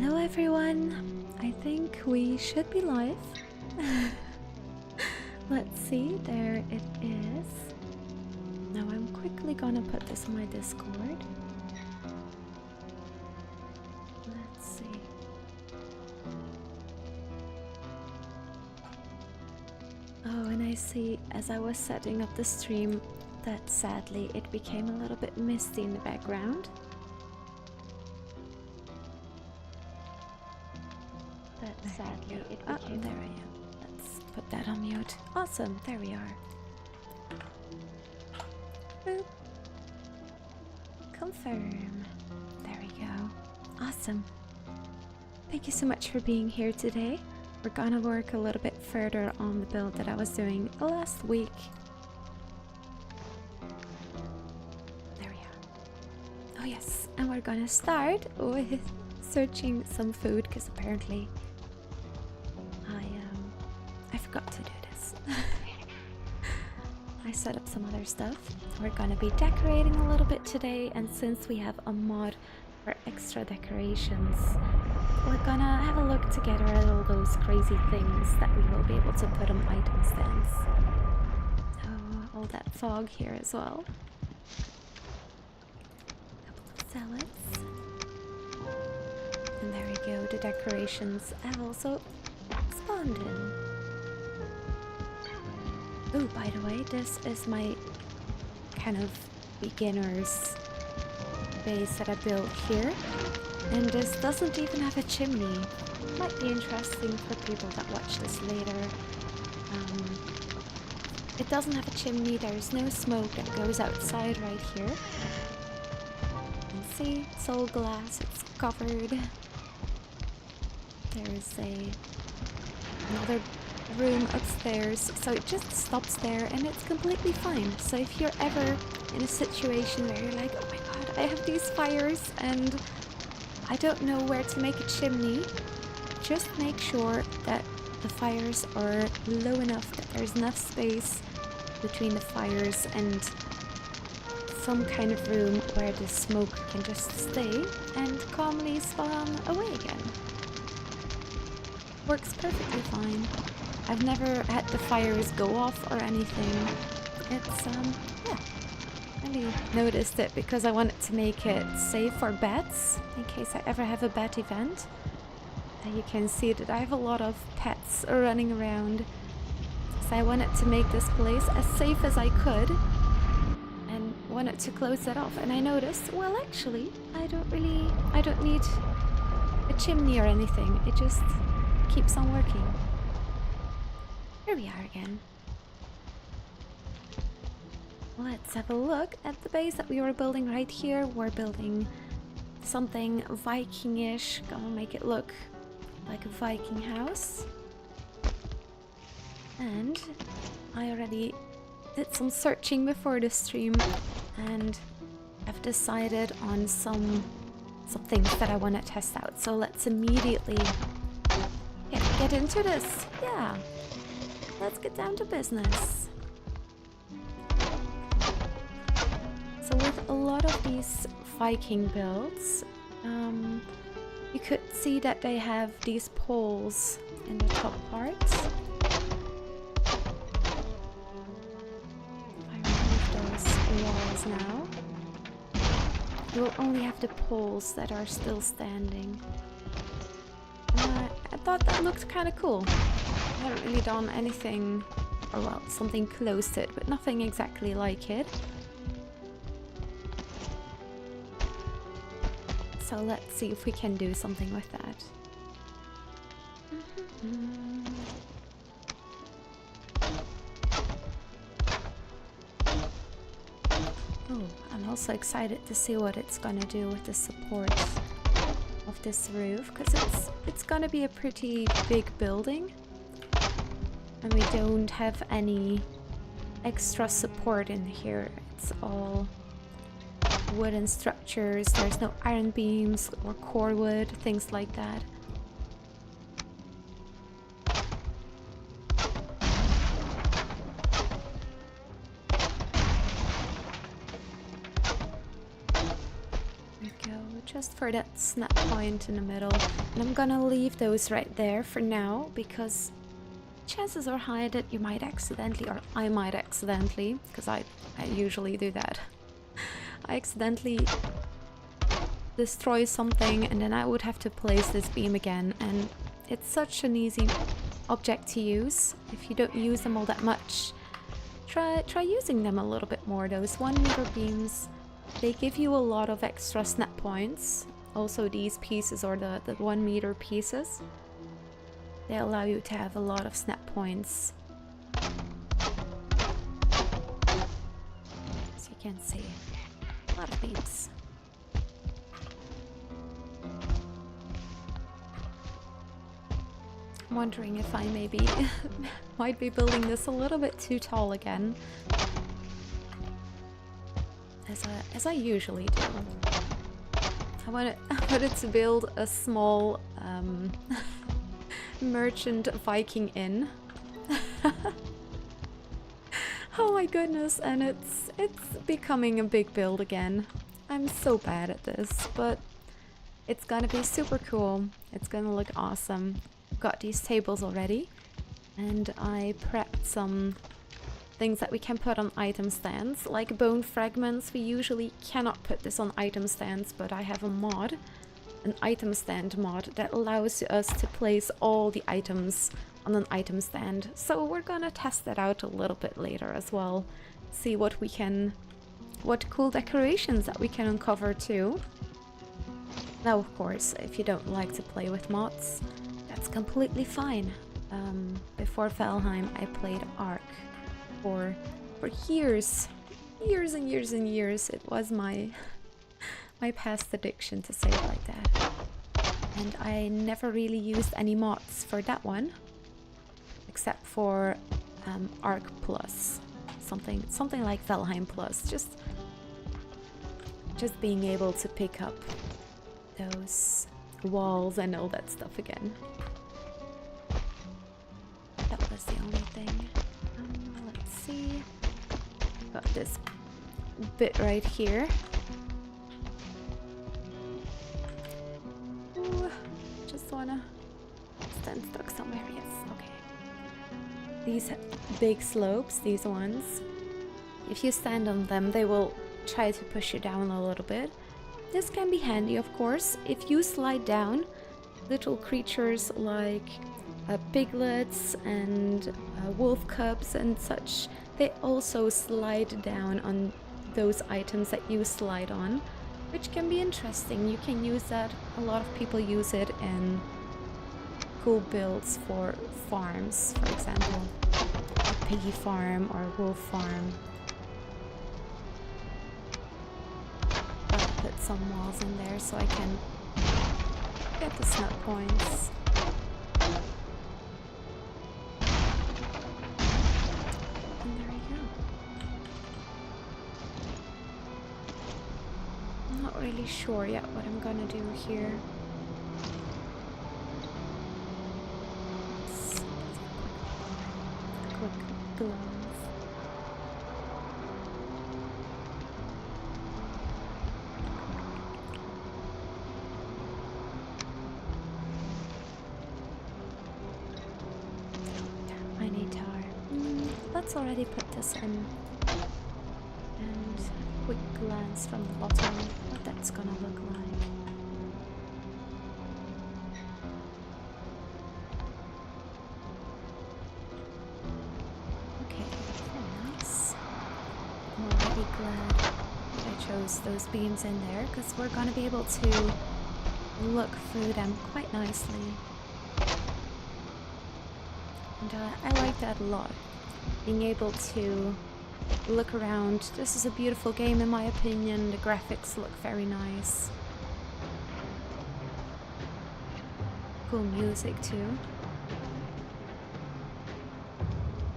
Hello everyone, I think we should be live. Let's see, there it is. Now I'm quickly gonna put this on my Discord. Let's see. Oh, and I see as I was setting up the stream that sadly it became a little bit misty in the background. Sadly, it became... there I am. Let's put that on mute. Awesome, there we are. Boop. Confirm. There we go. Awesome. Thank you so much for being here today. We're gonna work a little bit further on the build that I was doing last week. There we are. Oh yes, and we're gonna start with searching some food because apparently I forgot to do this. I set up some other stuff. We're gonna be decorating a little bit today, and since we have a mod for extra decorations, we're gonna have a look together at all those crazy things that we will be able to put on item stands. Oh, all that fog here as well. A couple of salads. And there we go, the decorations have also spawned in. Oh, by the way, this is my kind of beginner's base that I built here. And this doesn't even have a chimney. Might be interesting for people that watch this later. It doesn't have a chimney, there's no smoke that goes outside right here. You can see, it's all glass, it's covered. There's another room upstairs, so it just stops there and it's completely fine. So if you're ever in a situation where you're like, oh my god, I have these fires and I don't know where to make a chimney, just make sure that the fires are low enough that there's enough space between the fires and some kind of room where the smoke can just stay and calmly spawn away again. Works perfectly fine. I've never had the fires go off or anything. It's, yeah. I really noticed it because I wanted to make it safe for bats, in case I ever have a bat event. And you can see that I have a lot of pets running around. So I wanted to make this place as safe as I could. And wanted to close that off. And I noticed, well actually, I don't need a chimney or anything. It just keeps on working. Here we are again. Let's have a look at the base that we were building right here. We're building something Viking-ish. Gonna make it look like a Viking house. And I already did some searching before the stream and I've decided on some things that I want to test out. So let's immediately get into this. Yeah. Let's get down to business. So with a lot of these Viking builds, you could see that they have these poles in the top parts. If I remove those walls now, you will only have the poles that are still standing. And I thought that looked kind of cool. I haven't really done anything, or well, something close to it, but nothing exactly like it. So let's see if we can do something with that. Oh, I'm also excited to see what it's gonna do with the supports of this roof, because it's gonna be a pretty big building. And we don't have any extra support in here. It's all wooden structures. There's no iron beams or core wood, things like that. There we go. just for that snap point in the middle. And I'm gonna leave those right there for now, because chances are high that you might accidentally, or I might accidentally, because I usually do that. I accidentally destroy something and then I would have to place this beam again, and it's such an easy object to use. If you don't use them all that much, try using them a little bit more. Those 1 meter beams, they give you a lot of extra snap points. Also these pieces, or the 1 meter pieces, they allow you to have a lot of snap points. As you can see, a lot of beams. I'm wondering if I maybe might be building this a little bit too tall again, as I usually do. I wanted to build a small merchant Viking inn. Oh my goodness, and it's becoming a big build again. I'm so bad at this, but it's gonna be super cool. It's gonna look awesome. Got these tables already, and I prepped some things that we can put on item stands, like bone fragments. We usually cannot put this on item stands, but I have a mod, an item stand mod, that allows us to place all the items on an item stand. So we're gonna test that out a little bit later as well, see what cool decorations that we can uncover too. Now, of course, if you don't like to play with mods, that's completely fine. Before Valheim, I played Ark for years and years and years. It was my past addiction, to say it like that. And I never really used any mods for that one, except for Ark Plus, something like Valheim Plus. Just being able to pick up those walls and all that stuff again. That was the only thing. Let's see. Got this bit right here. Ooh, just wanna stand stuck somewhere. Yes, okay. These big slopes, these ones, if you stand on them, they will try to push you down a little bit. This can be handy, of course. If you slide down, little creatures like piglets and wolf cubs and such, they also slide down on those items that you slide on, which can be interesting. You can use that. A lot of people use it in cool builds for farms, for example, a piggy farm or a wolf farm. I'll put some walls in there so I can get the snap points. And there you go. I'm not really sure yet what I'm gonna do here. Let's a quick glance. I need tar. Let's already put this in. And a quick glance from the bottom, what that's gonna look like. Okay, very nice. I'm already glad that I chose those beams in there, because we're gonna be able to look through them quite nicely. And I like that a lot. Being able to look around. This is a beautiful game in my opinion. The graphics look very nice. Cool music too.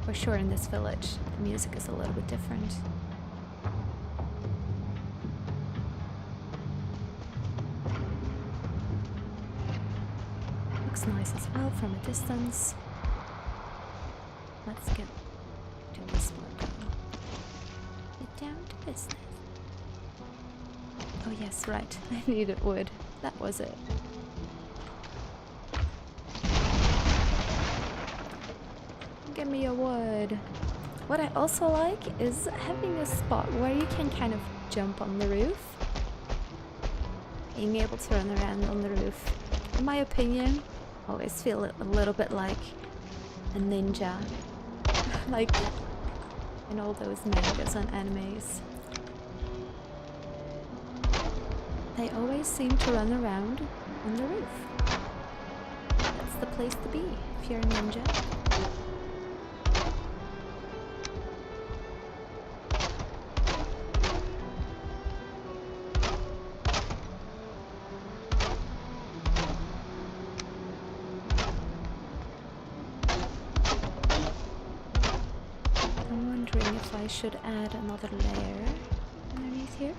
For sure in this village, the music is a little bit different. Looks nice as well from a distance. Let's get to this one. Get down to business. Oh yes, right. I needed wood. That was it. Give me a wood. What I also like is having a spot where you can kind of jump on the roof. Being able to run around on the roof. In my opinion, I always feel a little bit like a ninja. Like in all those mangas and animes. They always seem to run around on the roof. That's the place to be if you're a ninja. I'm wondering if I should add another layer underneath here.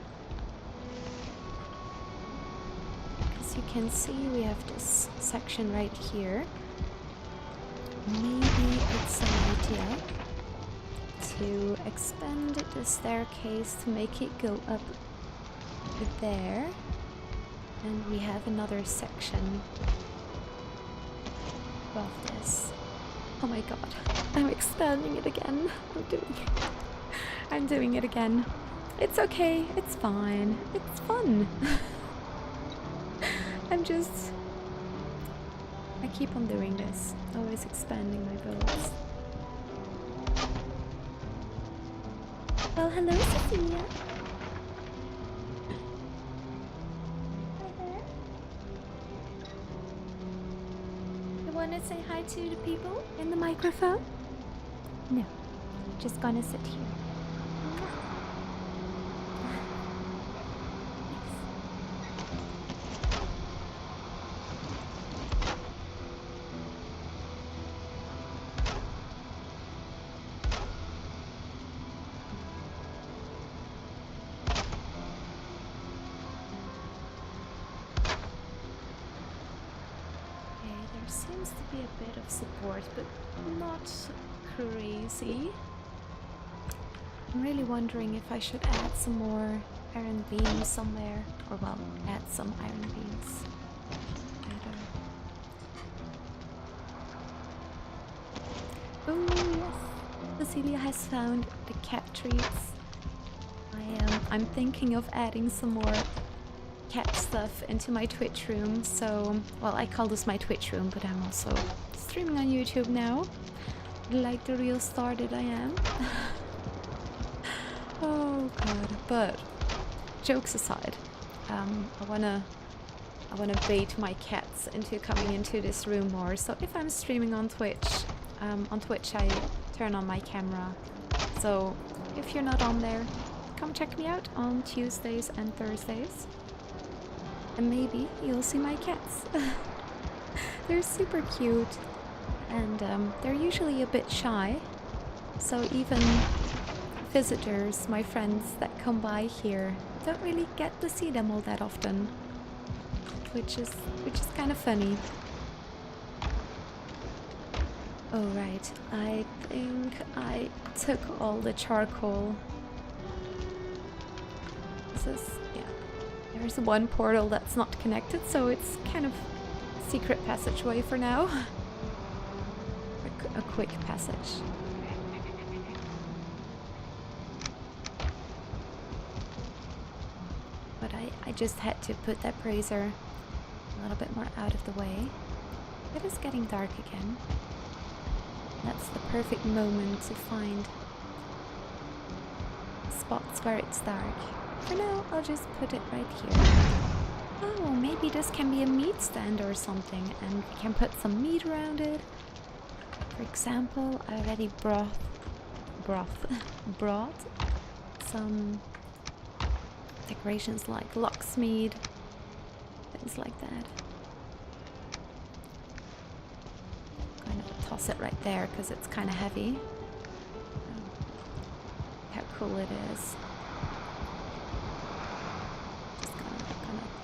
As you can see, we have this section right here. Maybe it's an idea to expand the staircase to make it go up there. And we have another section above this. Oh my god, I'm expanding it again. I'm doing it again. It's okay, it's fine, it's fun. I keep on doing this, always expanding my builds. Well, hello Cecilia. Hi there. You wanna say hi to the people in the microphone? No, just gonna sit here. Seems to be a bit of support, but not crazy. I'm really wondering if I should add some more iron beams somewhere, or well, add some iron beams. Oh yes, Cecilia has found the cat treats. I'm thinking of adding some more cat stuff into my Twitch room, so, well, I call this my Twitch room, but I'm also streaming on YouTube now, like the real star that I am. Oh god, but jokes aside, I wanna bait my cats into coming into this room more, so if I'm streaming on Twitch I turn on my camera, so if you're not on there, come check me out on Tuesdays and Thursdays. And maybe you'll see my cats. They're super cute, and they're usually a bit shy, so even visitors, my friends that come by here, don't really get to see them all that often, which is kind of funny. Oh right, I think I took all the charcoal. This is, yeah. There's one portal that's not connected, so it's kind of secret passageway for now. A quick passage. But I just had to put that brazier a little bit more out of the way. It is getting dark again. That's the perfect moment to find spots where it's dark. For now, I'll just put it right here. Oh, maybe this can be a meat stand or something, and we can put some meat around it. For example, I already brought some decorations like locksmith, things like that. I'm gonna toss it right there because it's kind of heavy. How cool it is.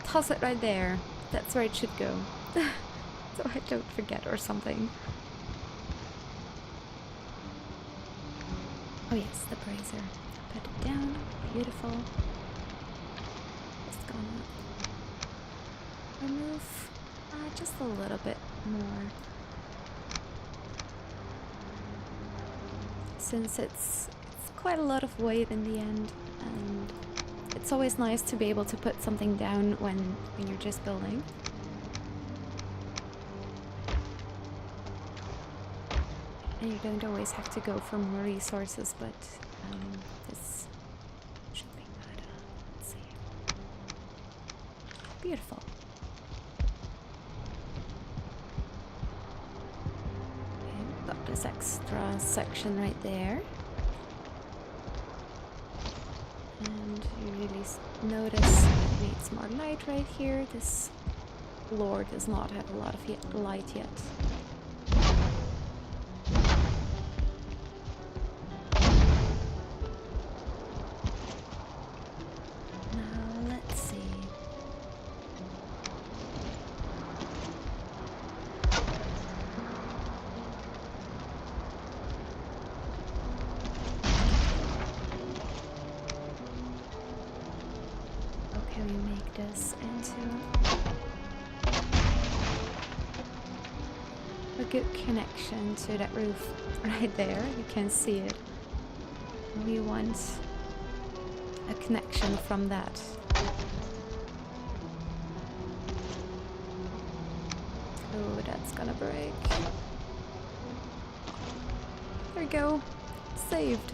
Toss it right there. That's where it should go. So I don't forget or something. Oh yes, the brazier. Put it down. Beautiful. Just go gonna remove just a little bit more. Since it's quite a lot of weight in the end, and it's always nice to be able to put something down when you're just building. And you don't always have to go for more resources, but this should be good. Let's see. Beautiful. Okay, got this extra section right there. And you really notice it needs more light right here. This floor does not have a lot of light yet. We make this into a good connection to that roof right there. You can see it. We want a connection from that. Oh, that's gonna break. There we go. Saved.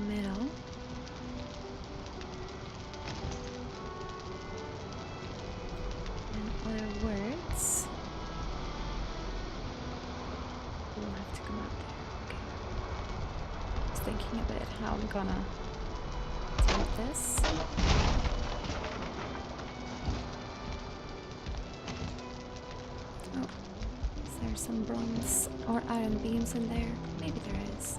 Middle. And other words. We'll have to come out there. Okay. Just thinking about how I'm gonna take this. Oh, is there some bronze or iron beams in there? Maybe there is.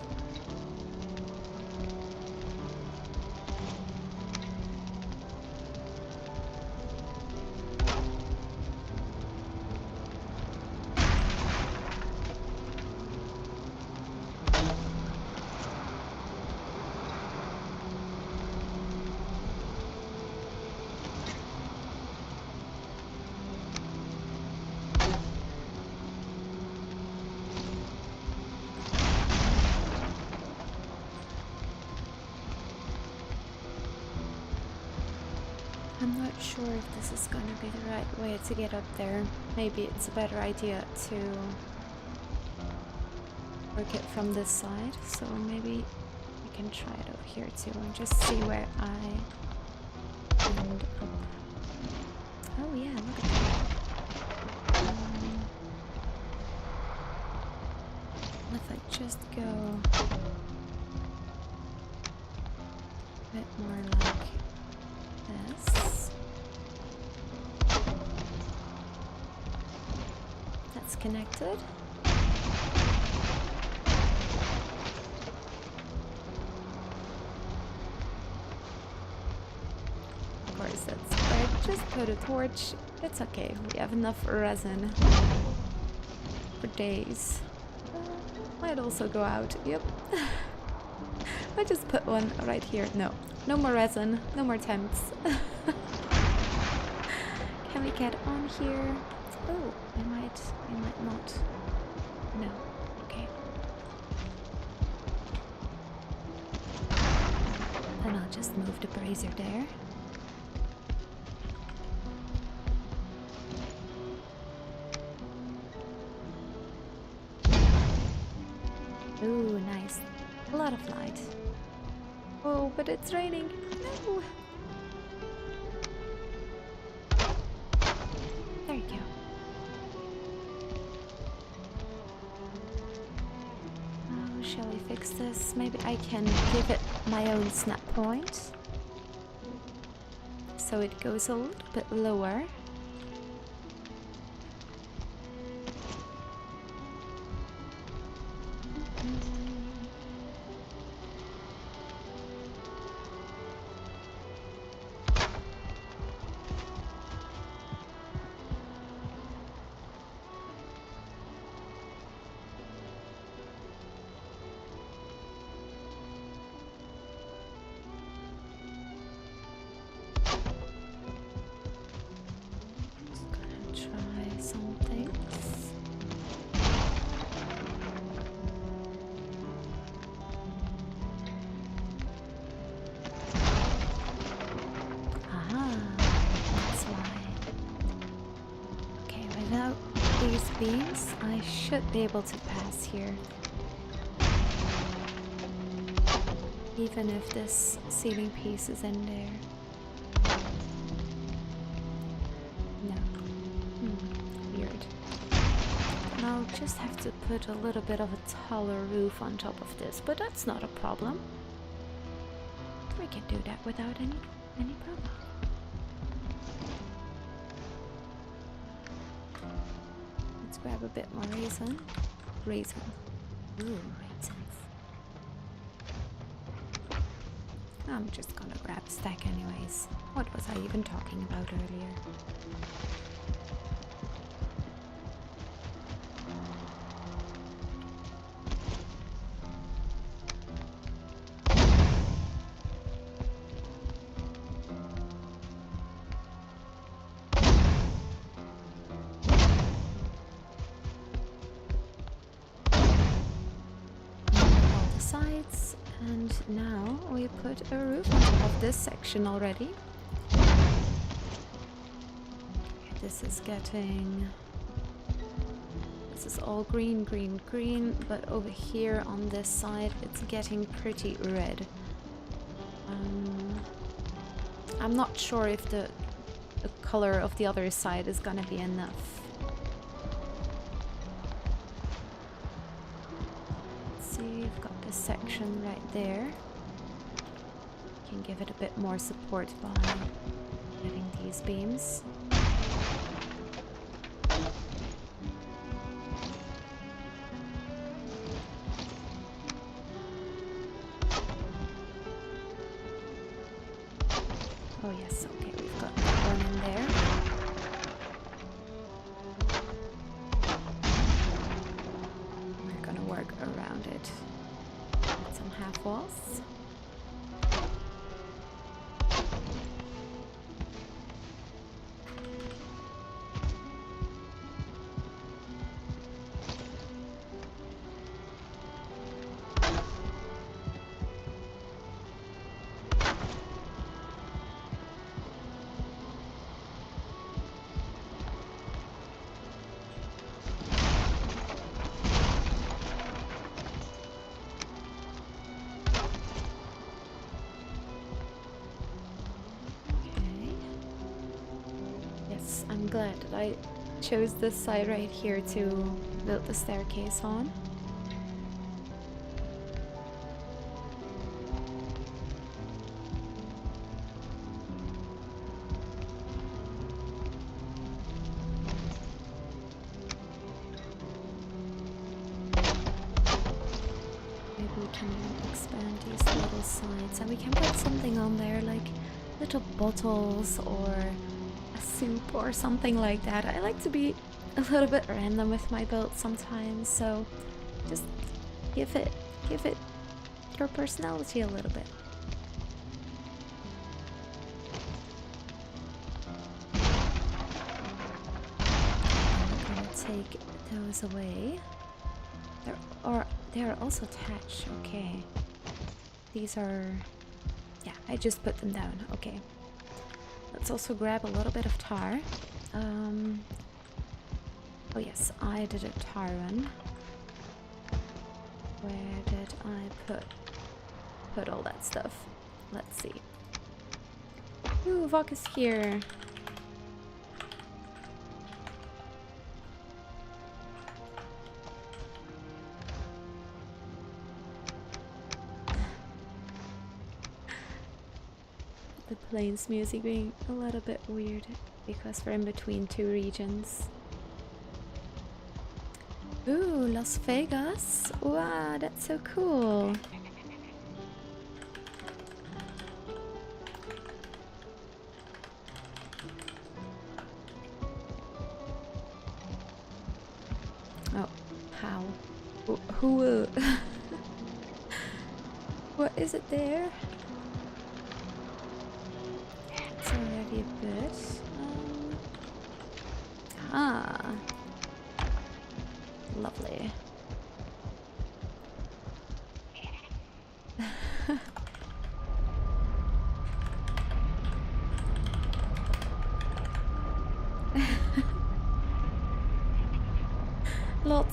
I'm not sure if this is gonna be the right way to get up there. Maybe it's a better idea to work it from this side. So maybe we can try it over here too and just see where I end up. Oh yeah, look at that. If I just go a bit more like this. That's connected. Of course, that's right. Just put a torch. It's okay. We have enough resin for days. Might also go out. Yep. I just put one right here. No. No more resin. No more temps. Can we get on here? Oh, we might not. No. Okay. Then I'll just move the brazier there. Ooh, nice. A lot of light. Oh, but it's raining. No. There you go. Oh, shall we fix this? Maybe I can give it my own snap point. So it goes a little bit lower. beams, I should be able to pass here. Even if this ceiling piece is in there. No. Weird. And I'll just have to put a little bit of a taller roof on top of this, but that's not a problem. We can do that without any problem. Let's grab a bit more raisin. Ooh, raisins. I'm just gonna grab a stack anyways. What was I even talking about earlier? Sides, and now we put a roof on top of this section already. This is all green, but over here on this side it's getting pretty red. I'm not sure if the color of the other side is gonna be enough. We've got this section right there. Can give it a bit more support by having these beams. Oh yes, okay, we've got that one in there. We're gonna work around it. Some half walls. I'm glad that I chose this side right here to build the staircase on. Maybe we can expand these little sides and we can put something on there like little bottles or soup or something like that. I like to be a little bit random with my build sometimes, so just give it your personality a little bit. I'm gonna take those away. They're also attached. Okay, these are, yeah, I just put them down. Okay. Let's also grab a little bit of tar. Oh yes, I did a tar run. Where did I put all that stuff? Let's see. Ooh, Vok is here. The plains music being a little bit weird because we're in between two regions. Ooh, Las Vegas! Wow, that's so cool! Oh, how? Who? What is it there? Already a bit. Lovely.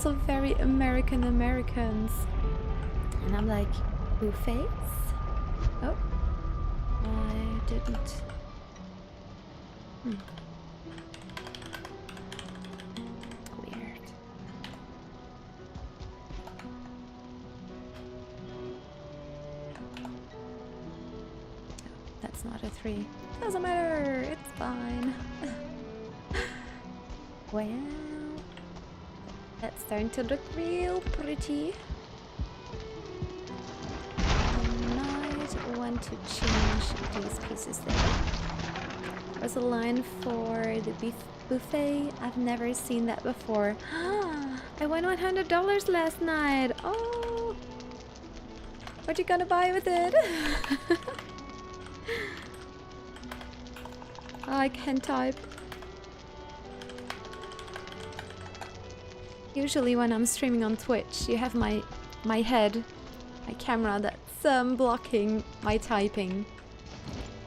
lots of very American Americans. And I'm like, buffets? Oh, I didn't. Weird. That's not a 3. Doesn't matter, it's fine. Well, that's starting to look real pretty. I might want to change these pieces there. There's a line for the beef buffet. I've never seen that before. I won $100 last night. Oh, what you gonna buy with it? Oh, I can't type. Usually when I'm streaming on Twitch, you have my head, my camera that's blocking my typing.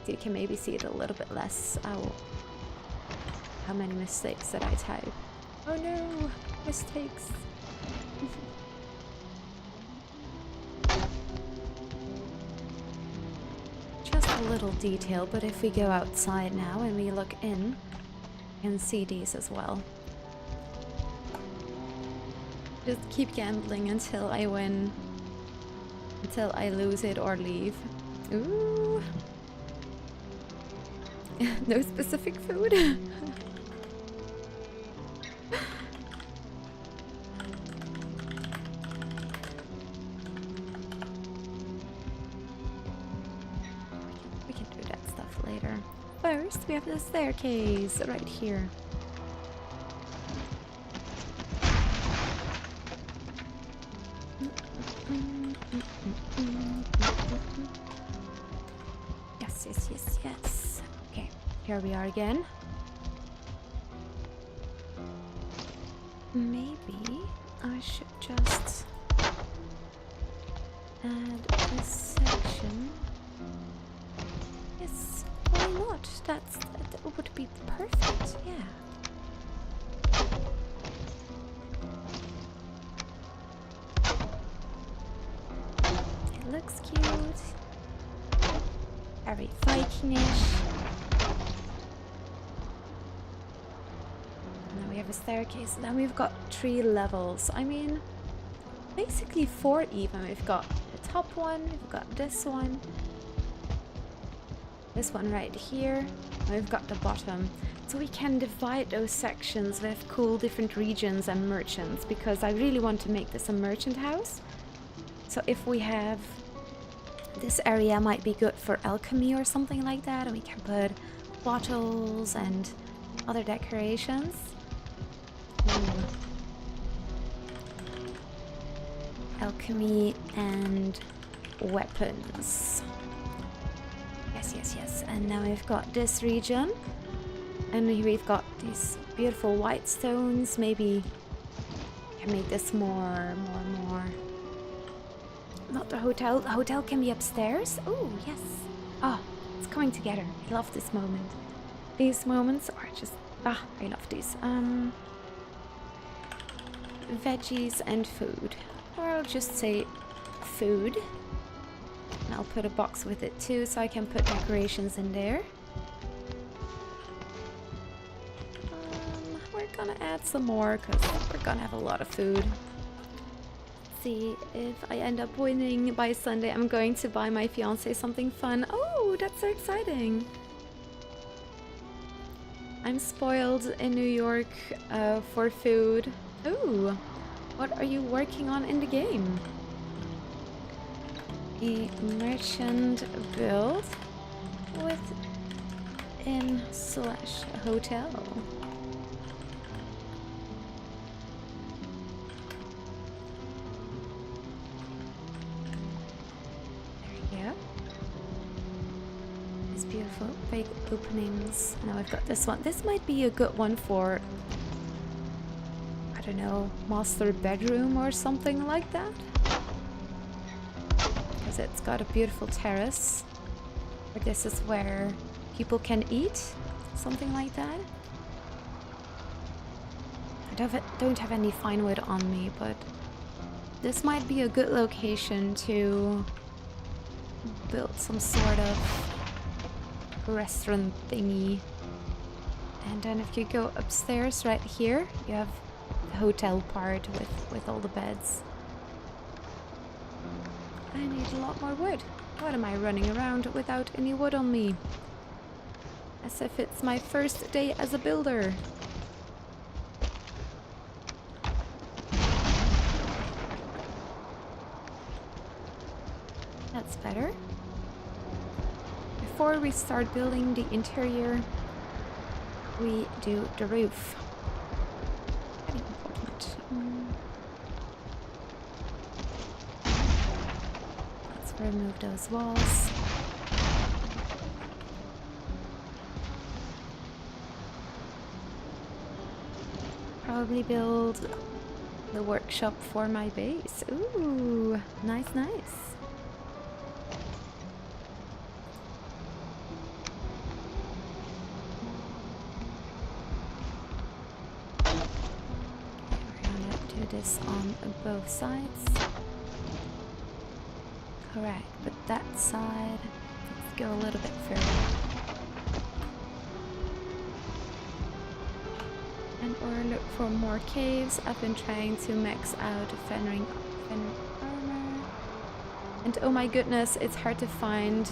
So you can maybe see it a little bit less. How many mistakes that I type. Oh no, mistakes. Just a little detail, but if we go outside now and we look in, you can see these as well. Just keep gambling until I win. Until I lose it or leave. Ooh. No specific food. We can do that stuff later. First, we have the staircase right here. Yes. Okay, here we are again. Maybe I should just add this section. Yes, why not? That would be perfect, yeah. It looks cute. Very Viking-ish. And then we have a staircase. And then we've got 3 levels. I mean, basically 4 even. We've got the top one, we've got this one right here, and we've got the bottom. So we can divide those sections with cool different regions and merchants, because I really want to make this a merchant house. So if we have this area might be good for alchemy or something like that, and we can put bottles and other decorations. Ooh. Alchemy and weapons. Yes. And now we've got this region, and we've got these beautiful white stones. Maybe we can make this more. Not the hotel. The hotel can be upstairs. Oh, yes. Oh, it's coming together. I love this moment. These moments are just... I love these. Veggies and food. Or I'll just say food. And I'll put a box with it too, so I can put decorations in there. We're gonna add some more, because we're gonna have a lot of food. See if I end up winning by Sunday. I'm going to buy my fiance something fun. Oh, that's so exciting. I'm spoiled in New York for food. Ooh, what are you working on in the game? A merchant build with inn/hotel. Beautiful big openings. Now I've got this one. This might be a good one for, I don't know, master bedroom or something like that, because it's got a beautiful terrace. Or this is where people can eat, something like that. don't have any fine wood on me, but this might be a good location to build some sort of restaurant thingy. And then if you go upstairs right here, you have the hotel part with all the beds. I need a lot more wood. What am I running around without any wood on me? As if it's my first day as a builder. That's better. Before we start building the interior, we do the roof. Very important. Let's remove those walls. Probably build the workshop for my base. Ooh, nice, nice. This on both sides. Correct, but that side, let's go a little bit further. And or look for more caves. I've been trying to max out Fenring armor. And oh my goodness, it's hard to find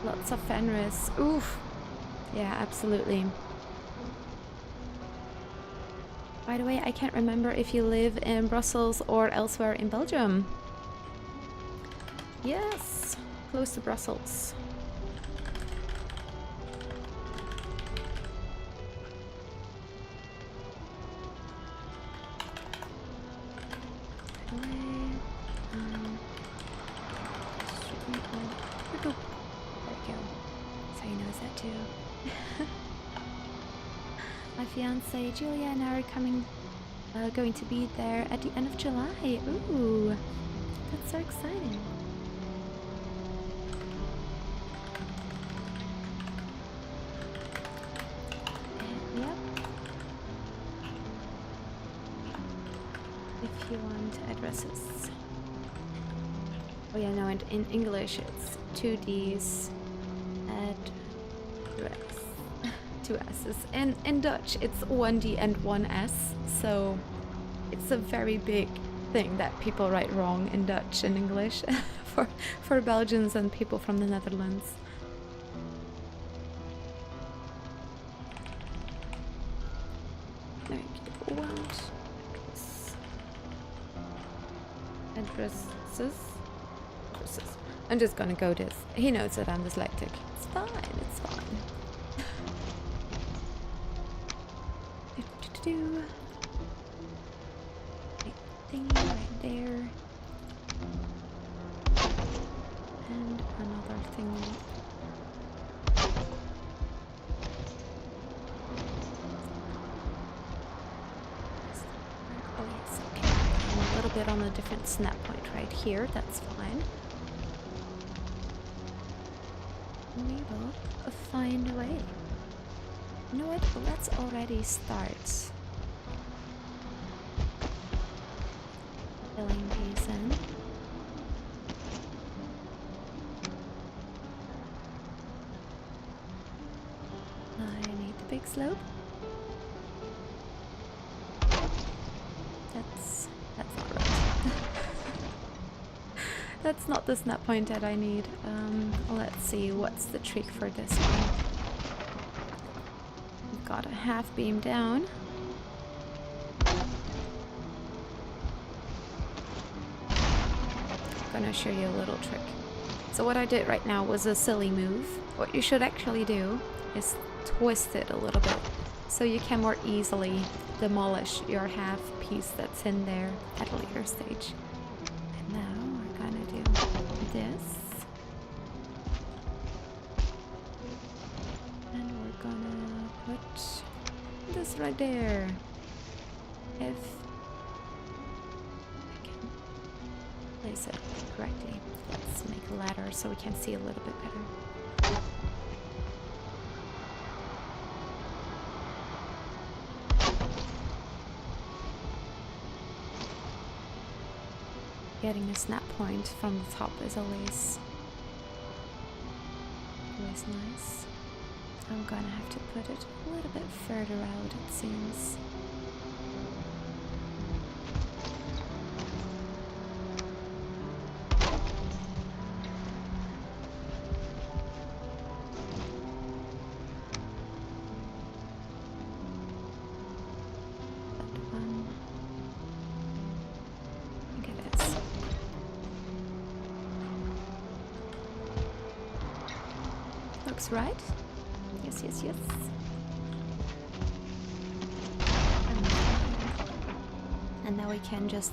lots of Fenris. Oof. Yeah, absolutely. By the way, I can't remember if you live in Brussels or elsewhere in Belgium. Yes, close to Brussels. There we go. So he knows that too. My fiance Julia and I are going to be there at the end of July. Ooh, that's so exciting. And, yep. If you want addresses. Oh yeah, no, and in English it's 2 D's address. 2 S's. And in Dutch it's 1 D and 1 S, so it's a very big thing that people write wrong in Dutch and English for Belgians and people from the Netherlands. There you go. Addresses. I'm just gonna go this. He knows that I'm dyslexic. It's fine, it's fine. Thingy right there. And another thingy. Oh yes, okay. I'm a little bit on a different snap point right here, that's fine. We will find a way. You know what? Let's already start filling these in. I need the big slope. That's not right. That's not the snap point that I need. Let's see what's the trick for this one. Got a half beam down. Gonna show you a little trick. So what I did right now was a silly move. What you should actually do is twist it a little bit so you can more easily demolish your half piece that's in there at a later stage. And now we're gonna do this. And we're gonna put this right there. If I can place it correctly. Let's make a ladder so we can see a little bit better. getting a snap point from the top is always nice. I'm gonna have to put it a little bit further out, it seems. Right? Yes, yes, yes. And now we can just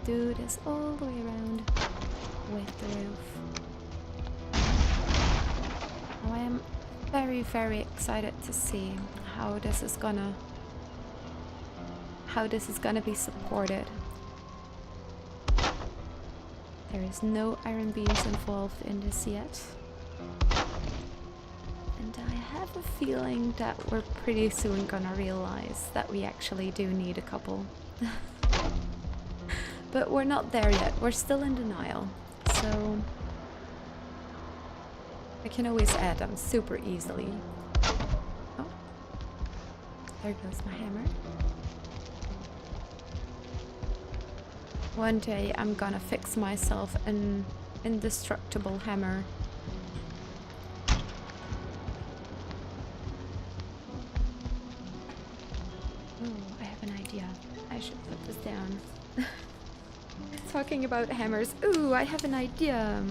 do this all the way around with the roof. Now I am very, very excited to see how this is gonna be supported. There is no iron beams involved in this yet. I have a feeling that we're pretty soon gonna realize that we actually do need a couple. But we're not there yet. We're still in denial. So I can always add them super easily. Oh, there goes my hammer. One day I'm gonna fix myself an indestructible hammer. Down. Talking about hammers. Ooh, I have an idea.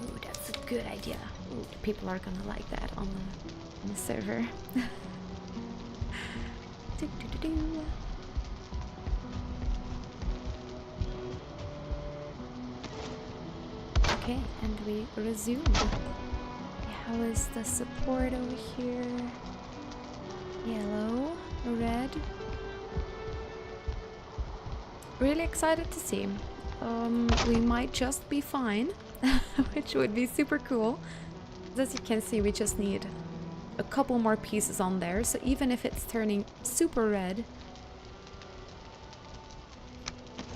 Oh, that's a good idea. Ooh, people are gonna like that on the server. Okay, and we resume. How is the support over here? Yellow, red. Really excited to see. We might just be fine, which would be super cool. As you can see, we just need a couple more pieces on there, so even if it's turning super red...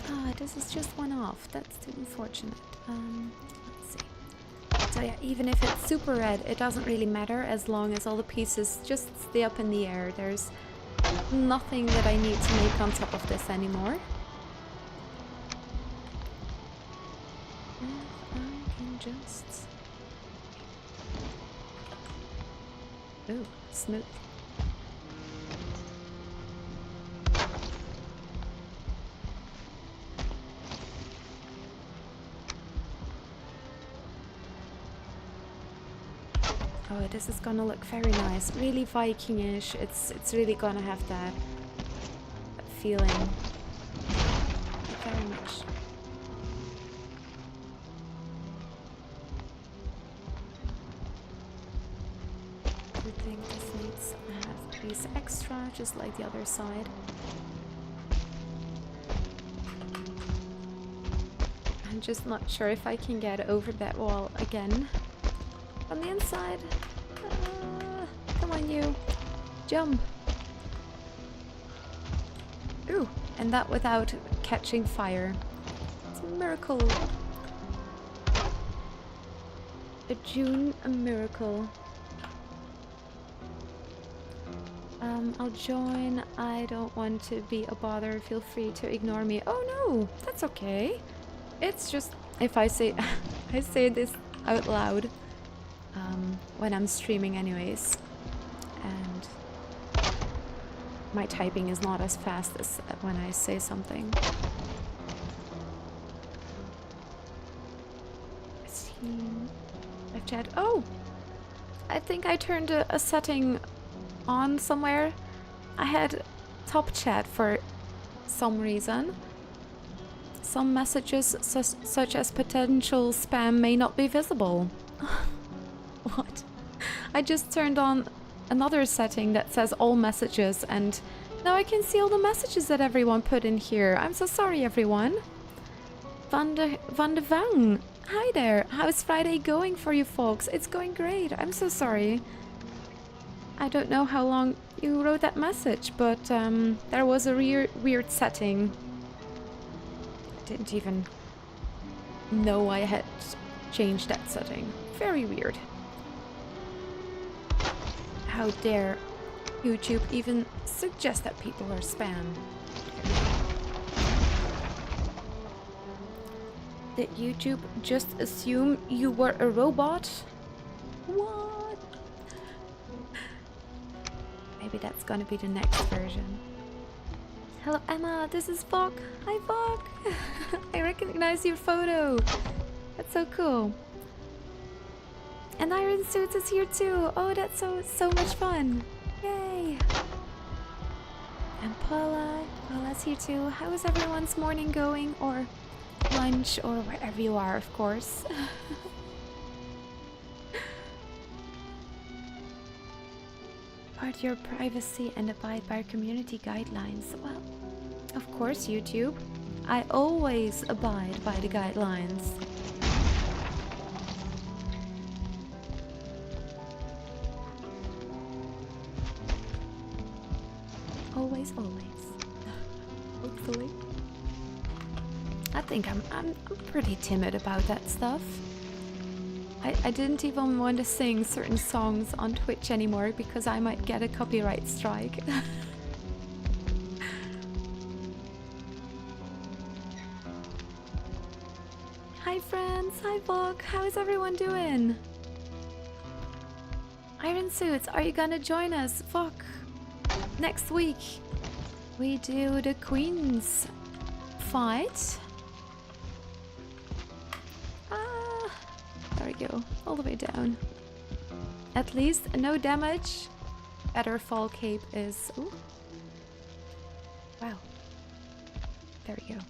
Ah, this is just one off. That's too unfortunate. So yeah, even if it's super red, it doesn't really matter as long as all the pieces just stay up in the air. There's nothing that I need to make on top of this anymore. If I can just... Ooh, smooth. Oh, this is gonna look very nice. Really Viking-ish. It's really gonna have that feeling. Very much. I think this needs a half piece extra, just like the other side. I'm just not sure if I can get over that wall again. On the inside. Come on, you. Jump. Ooh, and that without catching fire. It's a miracle. A miracle. I'll join. I don't want to be a bother. Feel free to ignore me. Oh no, that's okay. It's just if I say I say this out loud. When I'm streaming anyways, and my typing is not as fast as when I say something. Live chat. Oh! I think I turned a setting on somewhere. I had top chat for some reason. Some messages such as potential spam may not be visible. What? I just turned on another setting that says all messages, and now I can see all the messages that everyone put in here. I'm so sorry, everyone. Van de Vang. Hi there. How's Friday going for you folks? It's going great. I'm so sorry. I don't know how long you wrote that message, but there was a weird setting. I didn't even know I had changed that setting. Very weird. How dare YouTube even suggest that people are spam? Did YouTube just assume you were a robot? What? Maybe that's gonna be the next version. Hello Emma, this is Vok. Hi Vok. I recognize your photo. That's so cool. And Iron Suits is here too. Oh, that's so much fun. Yay. And Paula's here too. How is everyone's morning going? Or lunch, or wherever you are, of course. Guard your privacy and abide by community guidelines. Well, of course, YouTube. I always abide by the guidelines. Always, always. Hopefully. I think I'm pretty timid about that stuff. I didn't even want to sing certain songs on Twitch anymore because I might get a copyright strike. Hi friends, hi Vlog, how is everyone doing? Iron Suits, are you gonna join us? Vlog, next week we do the Queen's fight. There we go, all the way down. At least no damage. Better fall cape is... Ooh. Wow. There we go.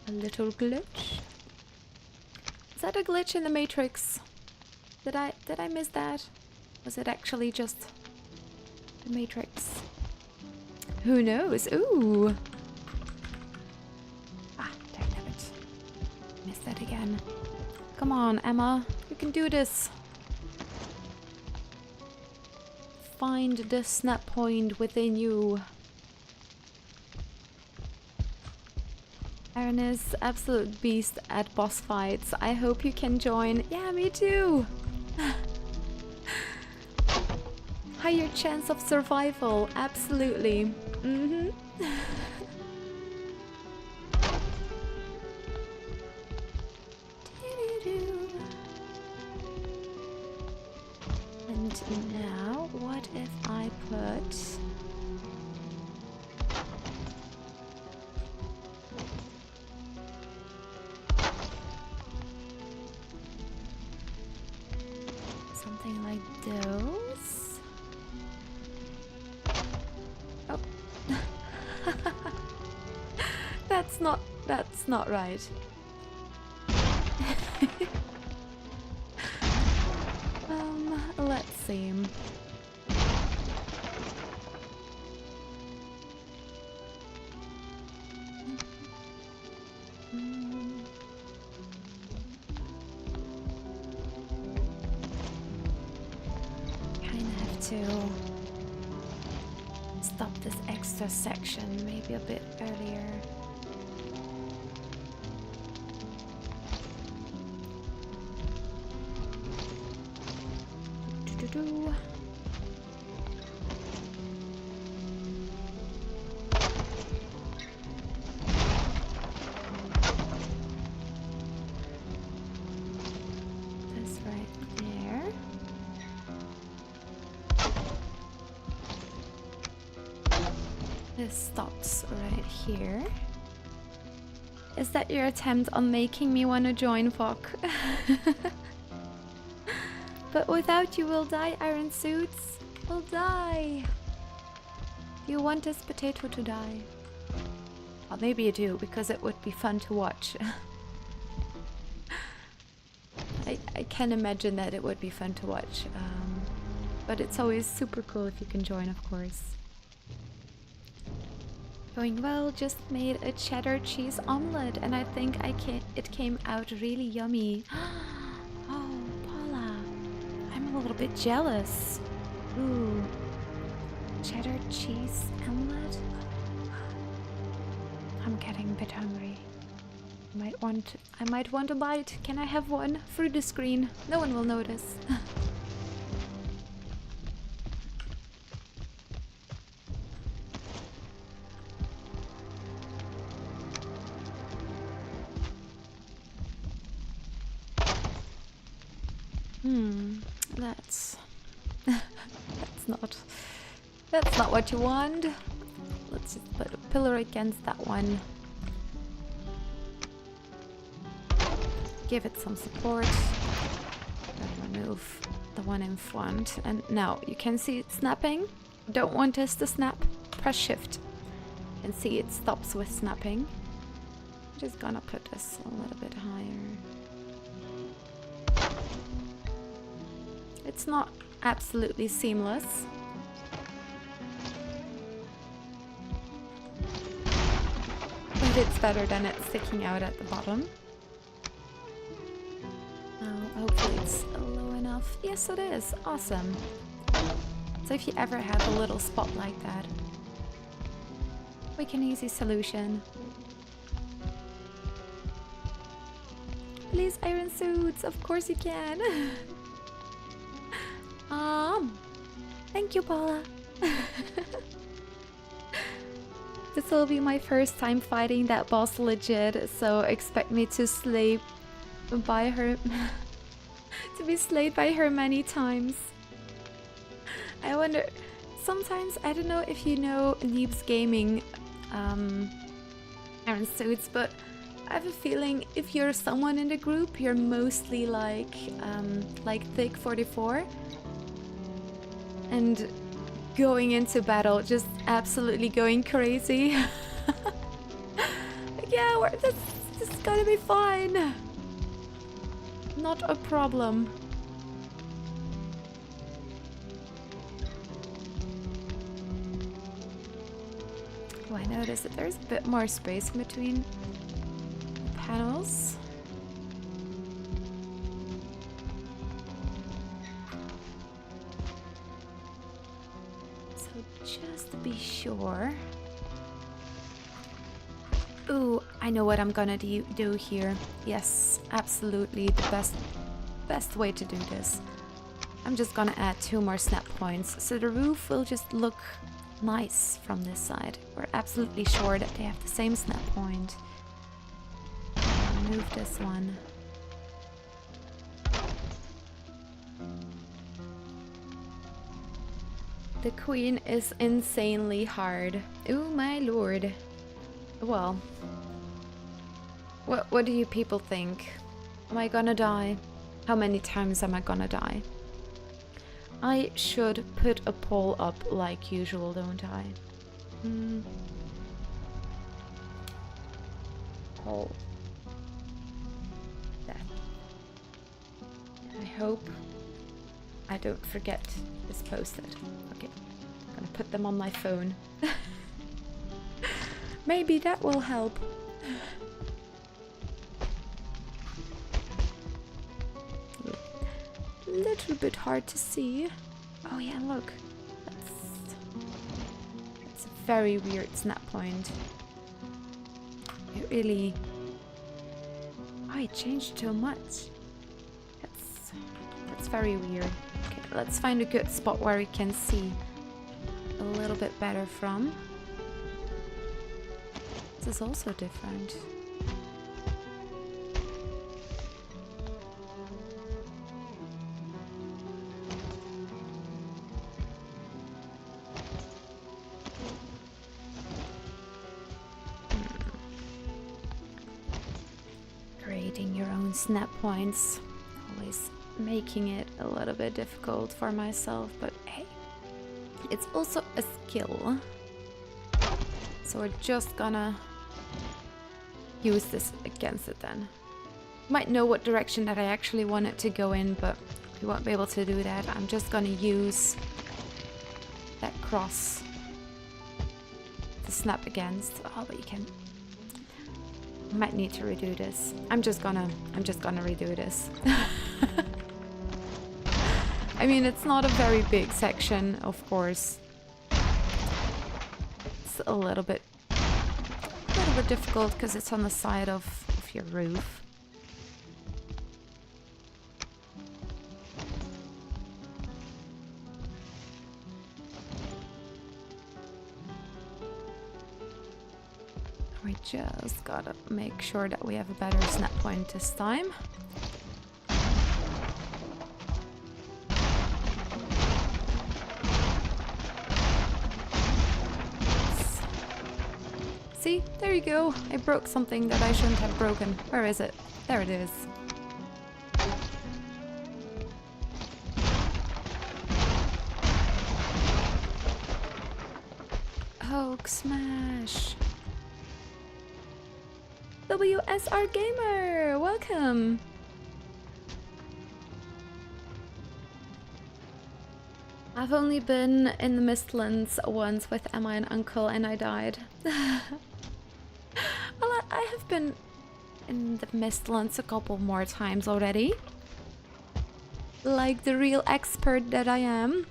A little glitch. Is that a glitch in the Matrix? Did I miss that? Was it actually just the Matrix? Who knows? Ooh. Ah, damn it. Missed that again. Come on, Emma. You can do this. Find the snap point within you. Aaron is absolute beast at boss fights. I hope you can join. Yeah, me too. Higher chance of survival. Absolutely. Mm-hmm. And now, what if I put... something like those? Oh. That's not right. Let's see. Kinda have to stop this extra section maybe a bit earlier. That's right there. This stops right here. Is that your attempt on making me want to join VOC? But without you will die, Iron Suits. Will die. Do you want this potato to die? Well, maybe you do, because it would be fun to watch. I can imagine that it would be fun to watch. But it's always super cool if you can join, of course. Going well, just made a cheddar cheese omelette, and I think it came out really yummy. little bit jealous. Ooh. Cheddar cheese omelette? I'm getting a bit hungry. I might want a bite. Can I have one? Through the screen. No one will notice. That's that's not what you want. Let's just put a pillar against that one. Give it some support. Then remove the one in front. And now you can see it snapping. Don't want this to snap. Press shift. And see it stops with snapping. I'm just gonna put this a little bit higher. It's not absolutely seamless. But it's better than it sticking out at the bottom. Hopefully it's low enough. Yes, it is. Awesome. So if you ever have a little spot like that, quick and easy solution. Please, iron suits. Of course you can. Thank you, Paula. This will be my first time fighting that boss legit, so expect me to slay by her. To be slayed by her many times. I wonder, sometimes, I don't know if you know Neeb's Gaming Iron Suits, but I have a feeling if you're someone in the group, you're mostly like Thick 44. And going into battle, just absolutely going crazy. Like, yeah, this is gonna be fine. Not a problem. Oh, I noticed that there's a bit more space in between the panels. So just to be sure. Ooh, I know what I'm gonna do here. Yes, absolutely the best way to do this. I'm just gonna add 2 more snap points, so the roof will just look nice from this side. We're absolutely sure that they have the same snap point. Remove this one. The queen is insanely hard. Oh my lord. Well, what do you people think? Am I gonna die? How many times am I gonna die? I should put a poll up like usual, don't I? Poll. That. I hope I don't forget this posted. Okay, I'm gonna put them on my phone. Maybe that will help. A little bit hard to see. Oh yeah, look. That's a very weird snap point. It really... Oh, it changed so much. That's very weird. Okay, let's find a good spot where we can see a little bit better from. This is also different. Creating your own snap points. Always making it a little bit difficult for myself, but hey, it's also a skill. So we're just gonna use this against it then. Might know what direction that I actually want it to go in, but we won't be able to do that. I'm just gonna use that cross to snap against. Oh, but you can... Might need to redo this. I'm just gonna redo this. I mean, it's not a very big section, of course. It's a little bit difficult because it's on the side of your roof. We just gotta make sure that we have a better snap point this time. See, there you go. I broke something that I shouldn't have broken. Where is it? There it is. Hulk smash. WSR Gamer, welcome. I've only been in the Mistlands once with Emma and Uncle and I died. Well, I have been in the Mistlands a couple more times already. Like the real expert that I am.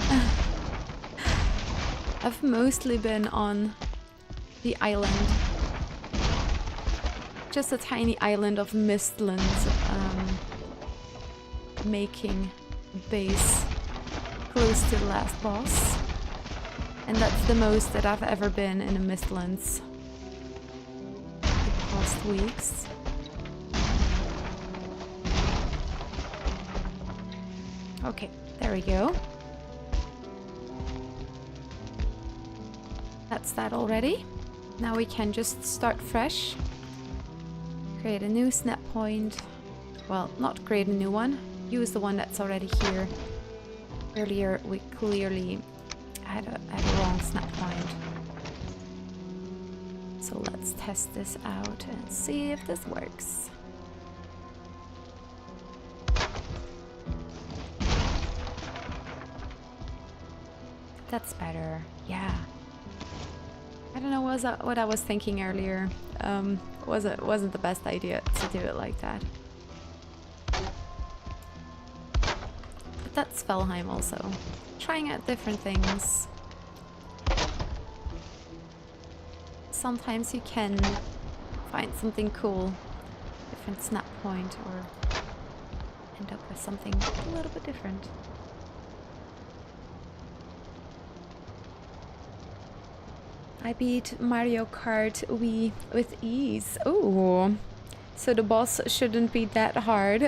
I've mostly been on the island. Just a tiny island of Mistlands, making a base close to the last boss. And that's the most that I've ever been in the Mistlands the past weeks. Okay, there we go. That's that already. Now we can just start fresh. Create a new snap point. Well, not create a new one. Use the one that's already here. Earlier we clearly had a wrong snap point. So let's test this out and see if this works. That's better. Yeah. I don't know what I was thinking earlier. Wasn't the best idea to do it like that. But that's VALHEIM also. Trying out different things. Sometimes you can find something cool, different snap point, or end up with something a little bit different. I beat Mario Kart Wii with ease. Oh, so the boss shouldn't be that hard.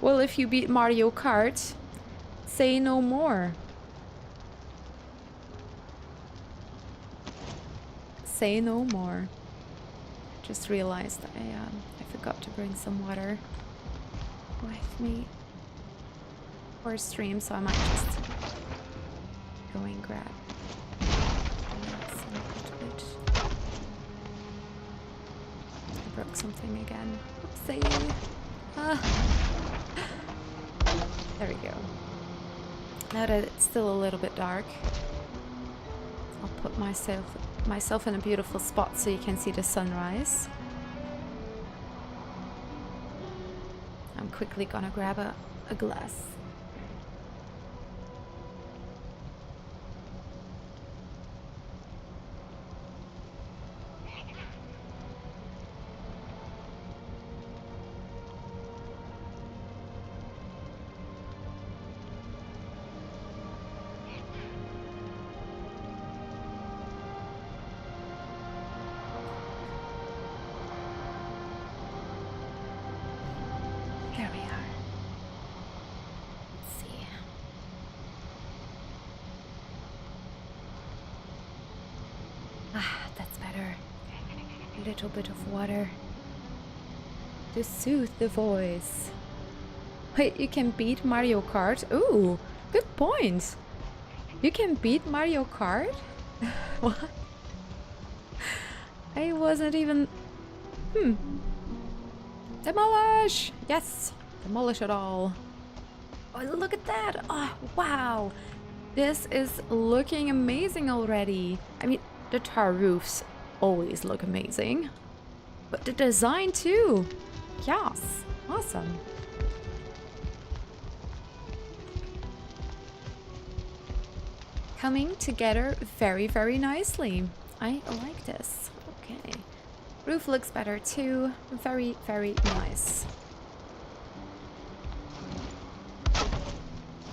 Well, if you beat Mario Kart, say no more. Say no more. Just realized I forgot to bring some water with me for stream, so I might just go and grab. Broke something again. Oopsie. There we go. Now that it's still a little bit dark, I'll put myself in a beautiful spot so you can see the sunrise. I'm quickly gonna grab a glass. Little bit of water to soothe the voice. Wait, you can beat Mario Kart? Ooh, good point. You can beat Mario Kart? What? I wasn't even... Demolish! Yes! Demolish it all. Oh, look at that! Oh, wow! This is looking amazing already. I mean, the tar roofs always look amazing, but the design too. Yes, awesome. coming together very, very nicely. I like this. Okay. Roof looks better too. Very, very nice.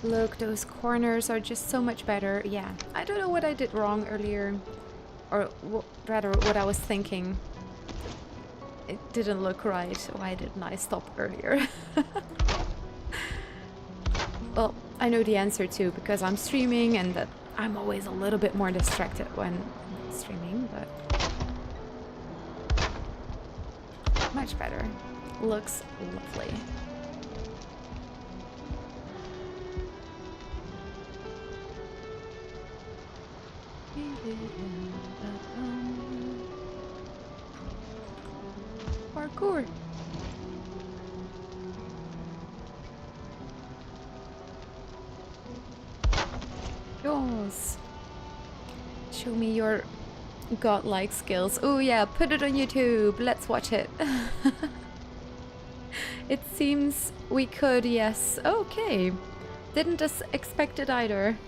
Look, those corners are just so much better. Yeah, I don't know what I did wrong earlier. Or rather, what I was thinking. It didn't look right. Why didn't I stop earlier? Well, I know the answer too, because I'm streaming and that I'm always a little bit more distracted when streaming, but... much better. Looks lovely. Parkour. Yours. Show me your godlike skills. Oh yeah, put it on YouTube. Let's watch it. It seems we could, yes. Okay. Didn't expect it either.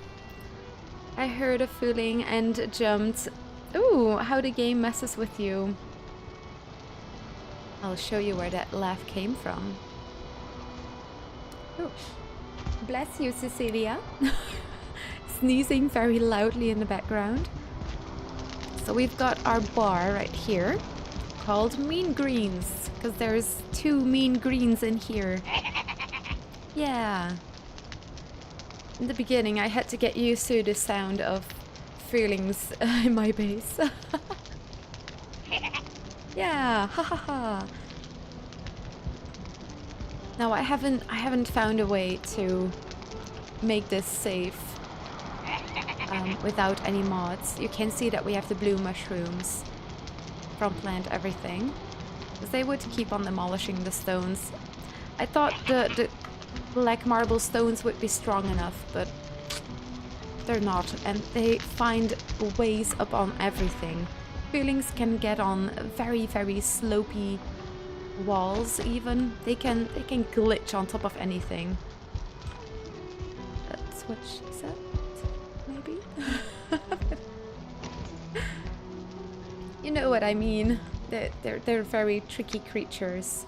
I heard a feeling and jumped. Ooh, how the game messes with you. I'll show you where that laugh came from. Oh. Bless you, Cecilia. Sneezing very loudly in the background. So we've got our bar right here called Mean Greens, because there's 2 mean greens in here. Yeah. In the beginning I had to get used to the sound of feelings in my base. Yeah, ha ha ha. Now I haven't found a way to make this safe without any mods. You can see that we have the blue mushrooms from plant everything, because they would keep on demolishing the stones. I thought the black marble stones would be strong enough, but they're not, and they find ways upon everything. Feelings can get on very, very slopey walls even. They can glitch on top of anything. That's what she said, maybe? You know what I mean. They're very tricky creatures.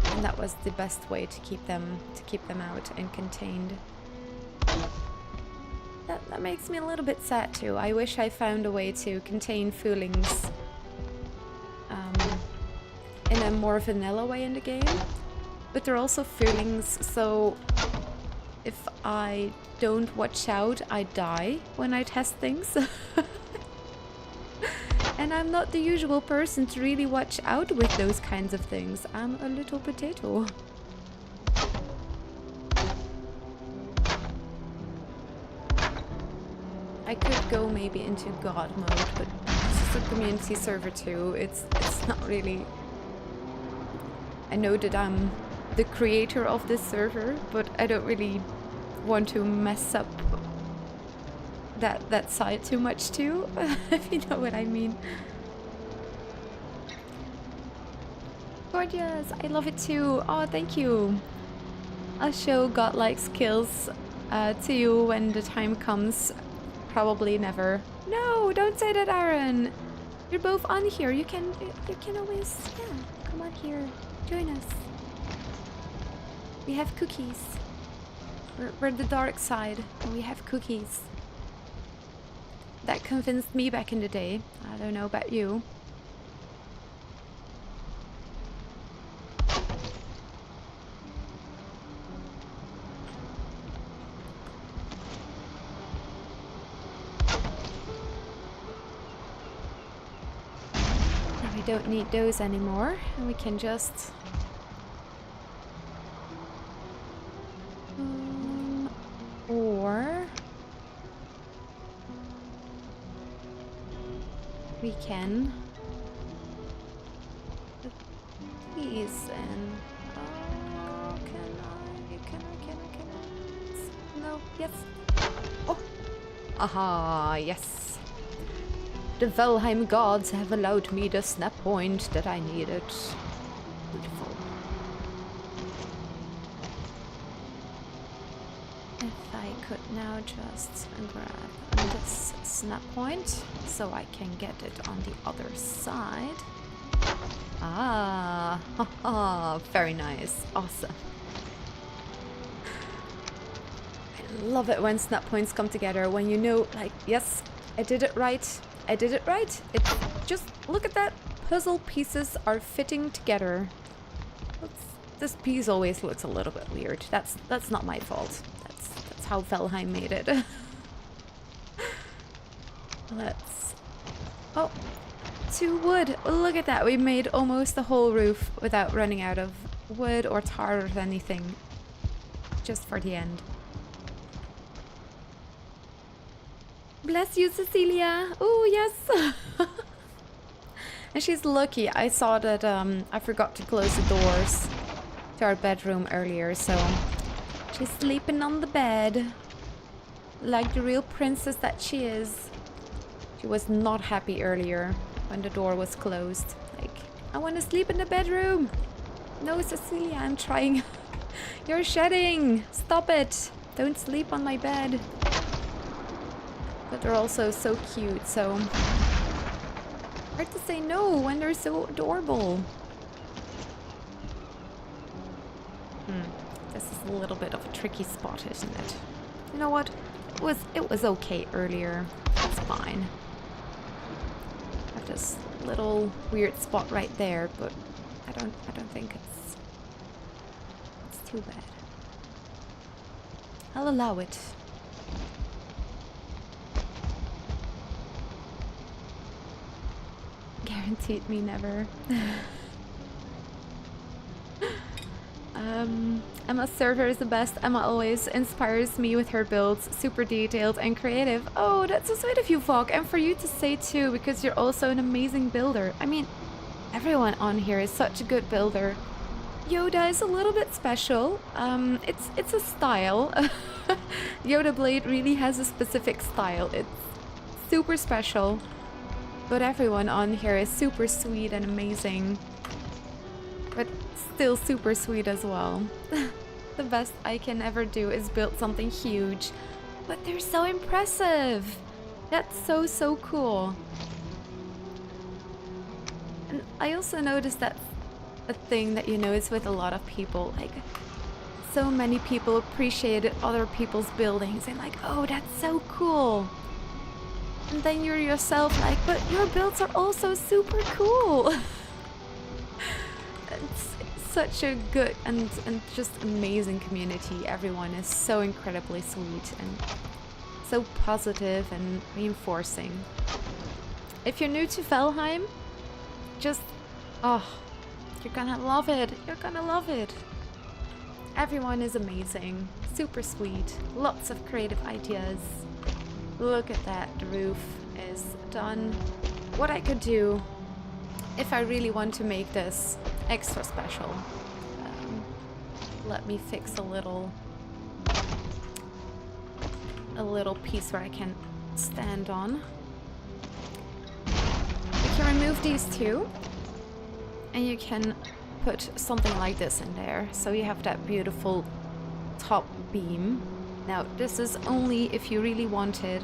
And that was the best way to keep them out and contained. That makes me a little bit sad too. I wish I found a way to contain feelings in a more vanilla way in the game. But they're also feelings, so if I don't watch out, I die when I test things. And I'm not the usual person to really watch out with those kinds of things. I'm a little potato. I could go maybe into God mode, but this is a community server too. It's not really... I know that I'm the creator of this server, but I don't really want to mess up that side too much too, if you know what I mean. Gorgeous! I love it too! Oh, thank you! I'll show godlike skills to you when the time comes. Probably never. No, don't say that, Aaron! You're both on here. You can always, yeah, come on here. Join us. We have cookies. We're the dark side, and we have cookies. That convinced me back in the day. I don't know about you. We don't need those anymore, and we can just or we can put these in. Oh, can I? No, yes. Oh, aha, yes. The Valheim gods have allowed me the snap point that I needed. Beautiful. If I could now just grab this snap point so I can get it on the other side. Ah, haha, very nice, awesome. I love it when snap points come together, when you know, like, yes, I did it right, I did it right. It's just, look at that, puzzle pieces are fitting together. This piece always looks a little bit weird. That's not my fault. That's how VALHEIM made it. Let's... Oh, 2 wood. Look at that. We made almost the whole roof without running out of wood or tar or anything. Just for the end. Bless you, Cecilia. Oh, yes. And she's lucky. I saw that I forgot to close the doors to our bedroom earlier, so she's sleeping on the bed like the real princess that she is. She was not happy earlier when the door was closed. Like, I want to sleep in the bedroom. No, Cecilia, I'm trying. You're shedding. Stop it. Don't sleep on my bed. But they're also so cute, so hard to say no when they're so adorable. This is a little bit of a tricky spot, isn't it? You know what? It was okay earlier. It's fine. I have this little weird spot right there, but I don't think it's too bad. I'll allow it. Guaranteed me never. Emma's server is the best. Emma always inspires me with her builds. Super detailed and creative. Oh, that's so sweet of you, Vog. And for you to say too, because you're also an amazing builder. I mean, everyone on here is such a good builder. Yoda is a little bit special. It's a style. Yoda Blade really has a specific style. It's super special. But everyone on here is super sweet and amazing. But still super sweet as well. The best I can ever do is build something huge. But they're so impressive. That's so cool. And I also noticed that a thing that you notice with a lot of people. Like, so many people appreciated other people's buildings. And like, oh, that's so cool. And then you're yourself like, but your builds are also super cool. It's such a good and just amazing community. Everyone is so incredibly sweet and so positive and reinforcing. If you're new to VALHEIM, just, oh, you're gonna love it. You're gonna love it. Everyone is amazing, super sweet, lots of creative ideas. Look at that, the roof is done. What I could do, if I really want to make this extra special, let me fix a little piece where I can stand on. You can remove these two, and you can put something like this in there, so you have that beautiful top beam. Now, this is only if you really want it.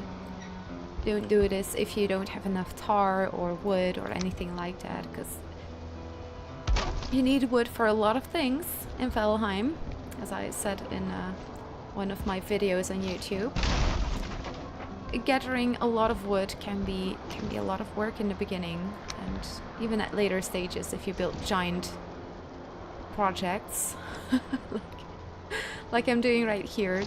Don't do this if you don't have enough tar or wood or anything like that, because you need wood for a lot of things in VALHEIM, as I said in one of my videos on YouTube. Gathering a lot of wood can be a lot of work in the beginning, and even at later stages if you build giant projects like I'm doing right here.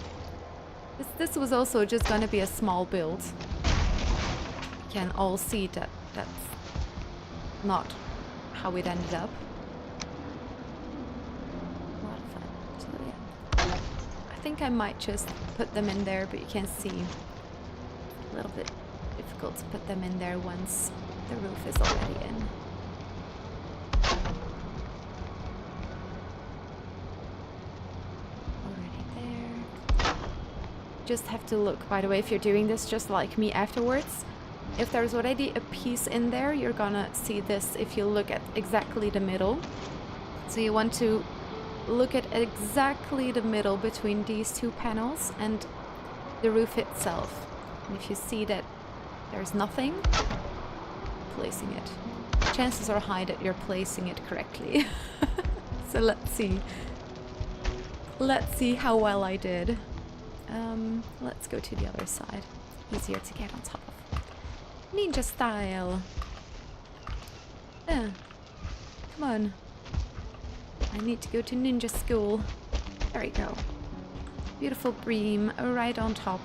This was also just gonna be a small build. You can all see that that's not how it ended up. A lot of fun. So yeah, I think I might just put them in there, but you can see a little bit difficult to put them in there once the roof is already in. Just have to look, by the way, if you're doing this just like me afterwards, if there's already a piece in there, you're gonna see this if you look at exactly the middle. So you want to look at exactly the middle between these two panels and the roof itself. And if you see that there's nothing, placing it. Chances are high that you're placing it correctly. So let's see. Let's see how well I did. Let's go to the other side. Easier to get on top of. Ninja style. Yeah. Come on. I need to go to ninja school. There we go. Beautiful beam right on top.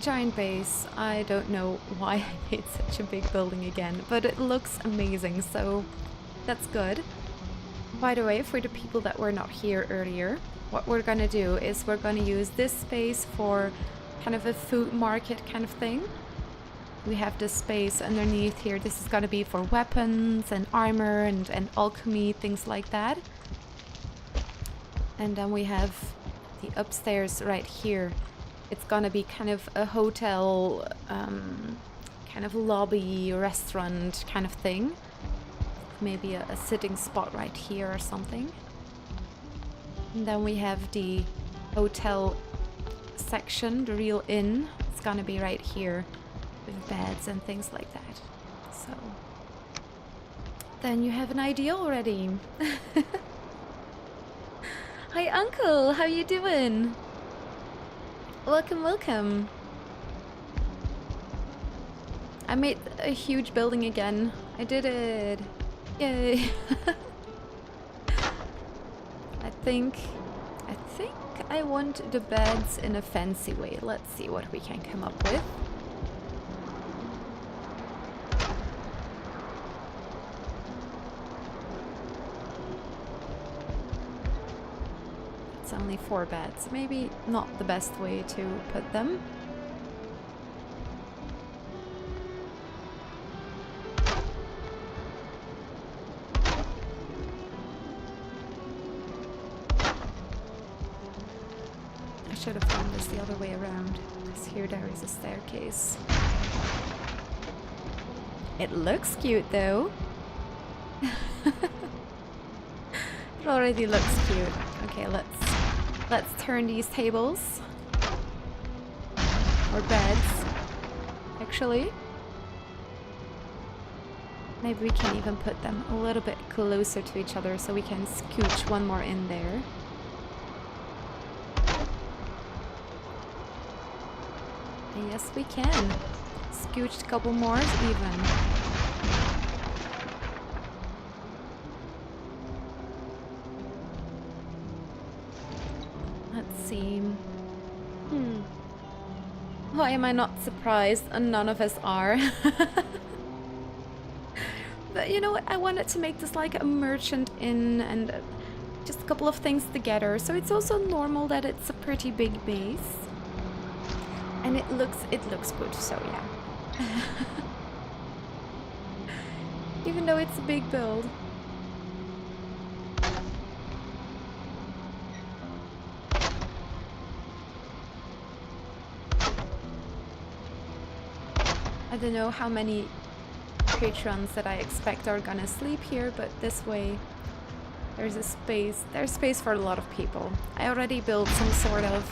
Giant base. I don't know why I made such a big building again, but it looks amazing, so that's good. By the way, for the people that were not here earlier, what we're gonna do is we're gonna use this space for kind of a food market kind of thing. We have this space underneath here. This is gonna be for weapons and armor and alchemy, things like that. And then we have the upstairs right here. It's gonna be kind of a hotel, kind of lobby, restaurant kind of thing. Maybe a sitting spot right here or something. And then we have the hotel section, the real inn. It's gonna be right here with beds and things like that. So then you have an idea already. Hi uncle, how you doing? Welcome, welcome. I made a huge building again. I did it. Yay. I think I want the beds in a fancy way. Let's see what we can come up with. It's only 4 beds. Maybe not the best way to put them. I should have done this the other way around, because here there is a staircase. It looks cute though. It already looks cute. Okay, let's turn these tables. Or beds, actually. Maybe we can even put them a little bit closer to each other so we can scooch one more in there. Yes, we can. Scooched a couple more even. Let's see. Why am I not surprised? And none of us are. But you know what? I wanted to make this like a merchant inn and just a couple of things together. So it's also normal that it's a pretty big base. And it looks good, so yeah. Even though it's a big build. I don't know how many patrons that I expect are gonna sleep here, but this way there's space for a lot of people. I already built some sort of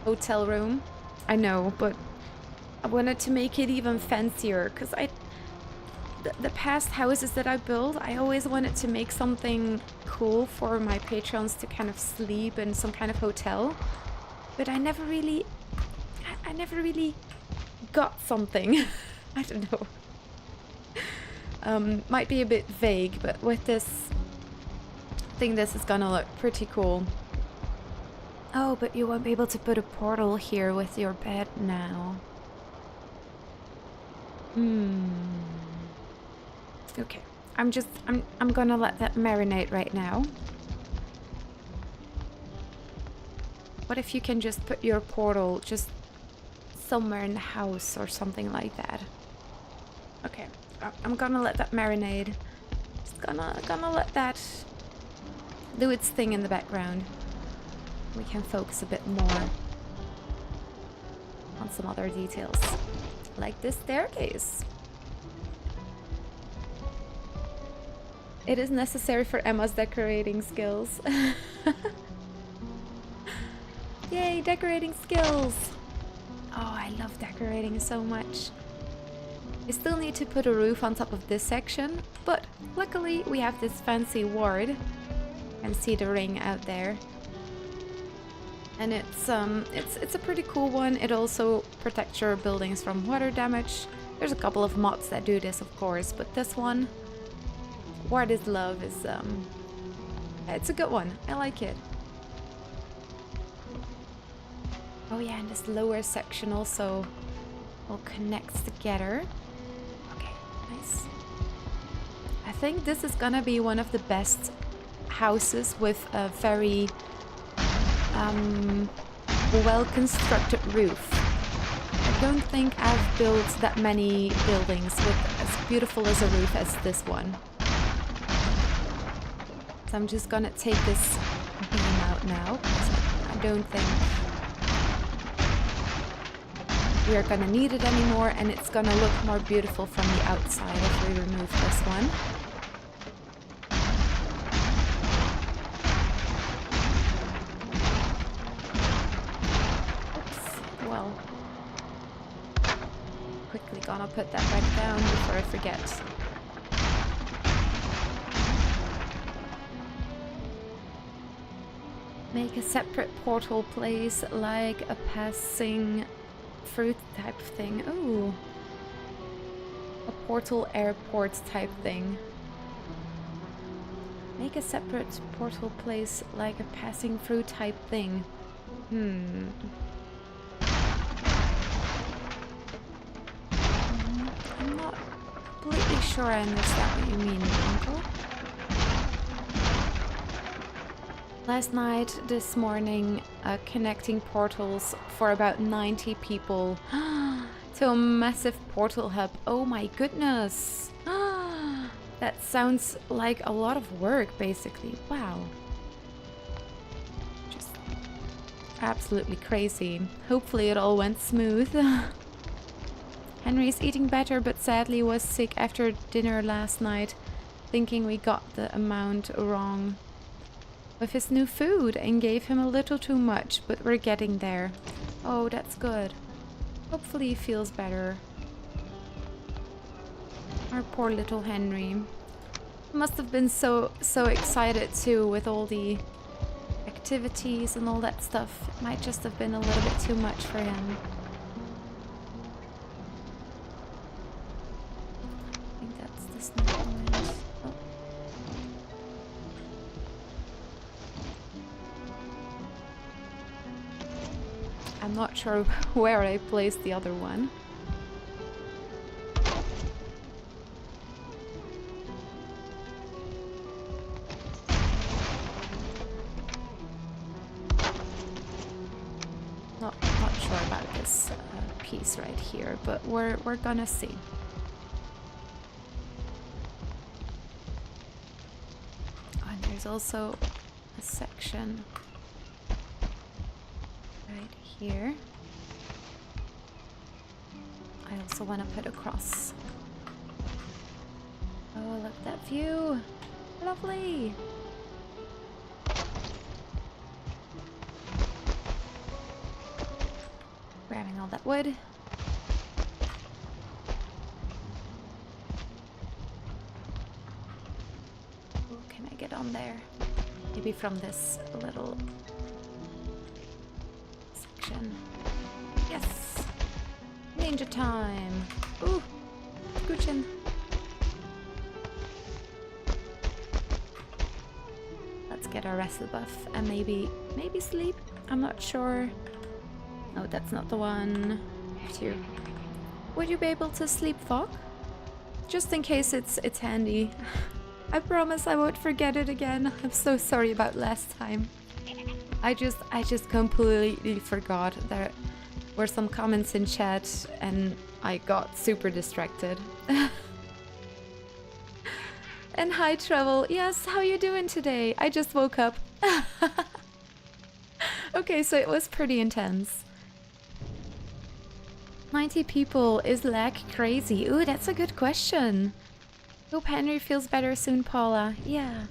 hotel room. I know, but I wanted to make it even fancier, because the past houses that I built, I always wanted to make something cool for my patrons to kind of sleep in some kind of hotel, but I never really got something. I don't know. Might be a bit vague, but with this, I think this is gonna look pretty cool. Oh, but you won't be able to put a portal here with your bed now. Okay. I'm gonna let that marinate right now. What if you can just put your portal just somewhere in the house or something like that? Okay. I'm gonna let that marinate. Just gonna let that do its thing in the background. We can focus a bit more on some other details, like this staircase. It is necessary for Emma's decorating skills. Yay, decorating skills! Oh, I love decorating so much. I still need to put a roof on top of this section, but luckily we have this fancy ward. You can see the ring out there. And it's a pretty cool one. It also protects your buildings from water damage. There's a couple of mods that do this, of course, but this one, Ward is Love, is it's a good one. I like it. Oh yeah, and this lower section also all connects together. Okay, nice. I think this is gonna be one of the best houses with a very well-constructed roof. I don't think I've built that many buildings with as beautiful as a roof as this one. So I'm just gonna take this beam out now, because I don't think we are gonna need it anymore, and it's gonna look more beautiful from the outside if we remove this one. Oops, well, quickly gonna put that back down before I forget. Make a separate portal place, like a passing fruit type thing. Ooh. A portal airport type thing. Make a separate portal place, like a passing fruit type thing. I'm not completely sure I understand what you mean, Uncle. Last night, this morning, connecting portals for about 90 people to a massive portal hub. Oh my goodness! That sounds like a lot of work, basically. Wow. Just absolutely crazy. Hopefully it all went smooth. Henry's eating better, but sadly was sick after dinner last night, thinking we got the amount wrong with his new food and gave him a little too much, but we're getting there. Oh, that's good. Hopefully he feels better. Our poor little Henry. Must have been so excited too with all the activities and all that stuff. It might just have been a little bit too much for him. I think that's the snake noise. Oh. I'm not sure where I placed the other one. Not sure about this piece right here, but we're gonna see. Oh, and there's also a section right here. I also want to put a cross. Oh, look at that view! Lovely! Grabbing all that wood. Oh, can I get on there? Maybe from this little section. Yes! Ninja time! Ooh! Scooching! Let's get our wrestle buff and maybe sleep? I'm not sure. Oh, that's not the one. Here. Would you be able to sleep fog? Just in case it's handy. I promise I won't forget it again. I'm so sorry about last time. I just completely forgot. There were some comments in chat and I got super distracted. And hi Trouble. Yes, how you doing today? I just woke up. Okay, so it was pretty intense. 90 people, is lag crazy? Ooh, that's a good question. Hope Henry feels better soon, Paula. Yeah.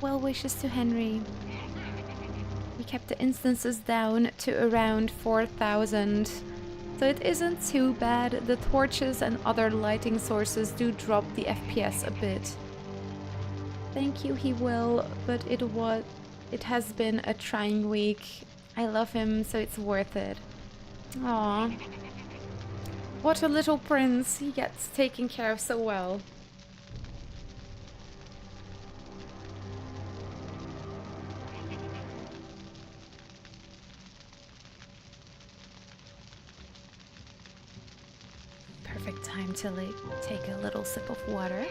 Well wishes to Henry. We kept the instances down to around 4,000. So it isn't too bad. The torches and other lighting sources do drop the FPS a bit. Thank you, he will, but it has been a trying week. I love him, so it's worth it. Aww. What a little prince. He gets taken care of so well. Perfect time to take a little sip of water.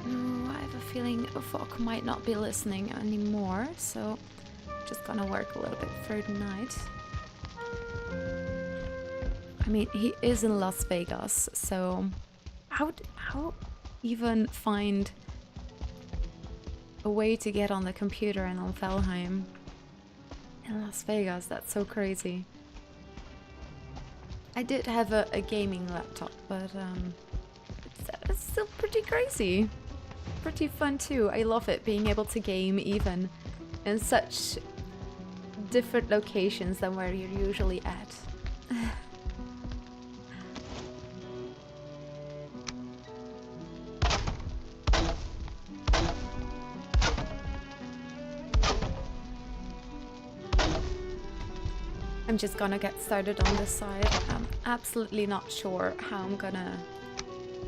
Oh, I have a feeling Vok might not be listening anymore, so I'm just gonna work a little bit through the night. I mean, he is in Las Vegas, so how even find a way to get on the computer and on VALHEIM in Las Vegas? That's so crazy. I did have a gaming laptop, but it's still pretty crazy. Pretty fun too. I love it, being able to game even in such different locations than where you're usually at. I'm just gonna get started on this side. I'm absolutely not sure how I'm gonna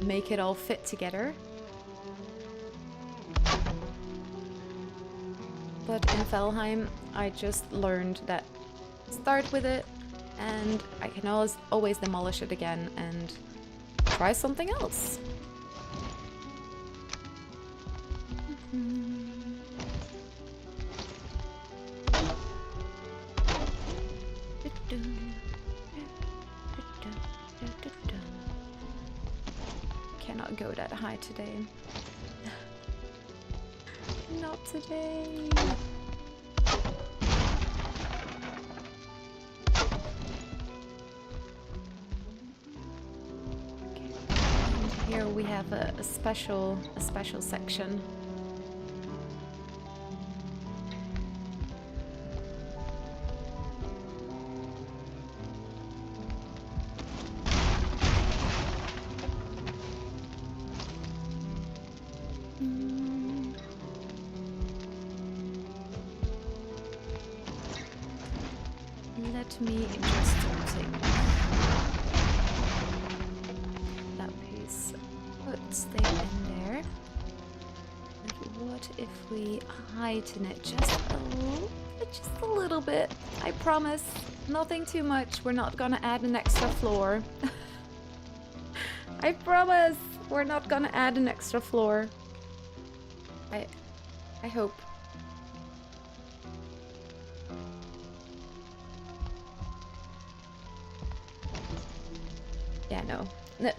make it all fit together. But in VALHEIM, I just learned that start with it and I can always demolish it again and try something else. Cannot go that high today. Not today. Okay. And here we have a special section. Let me just take that piece, stay in there. And what if we heighten it just a little bit? I promise, nothing too much. We're not gonna add an extra floor. I promise, we're not gonna add an extra floor. I hope. Yeah,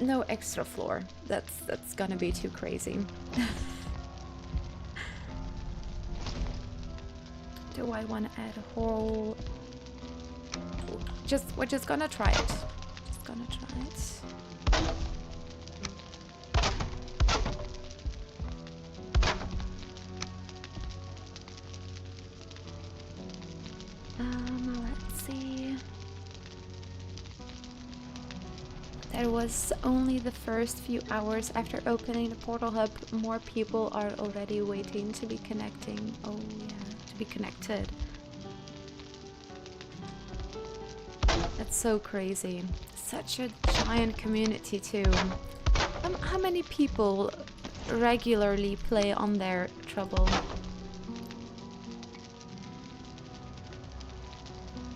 no extra floor. That's gonna be too crazy. Do I want to add a whole? We're just gonna try it. Just gonna try it. Let's see. There was only the first few hours after opening the portal hub. More people are already waiting to be connecting. Oh yeah, to be connected. That's so crazy. Such a giant community too. How many people regularly play on their Trouble?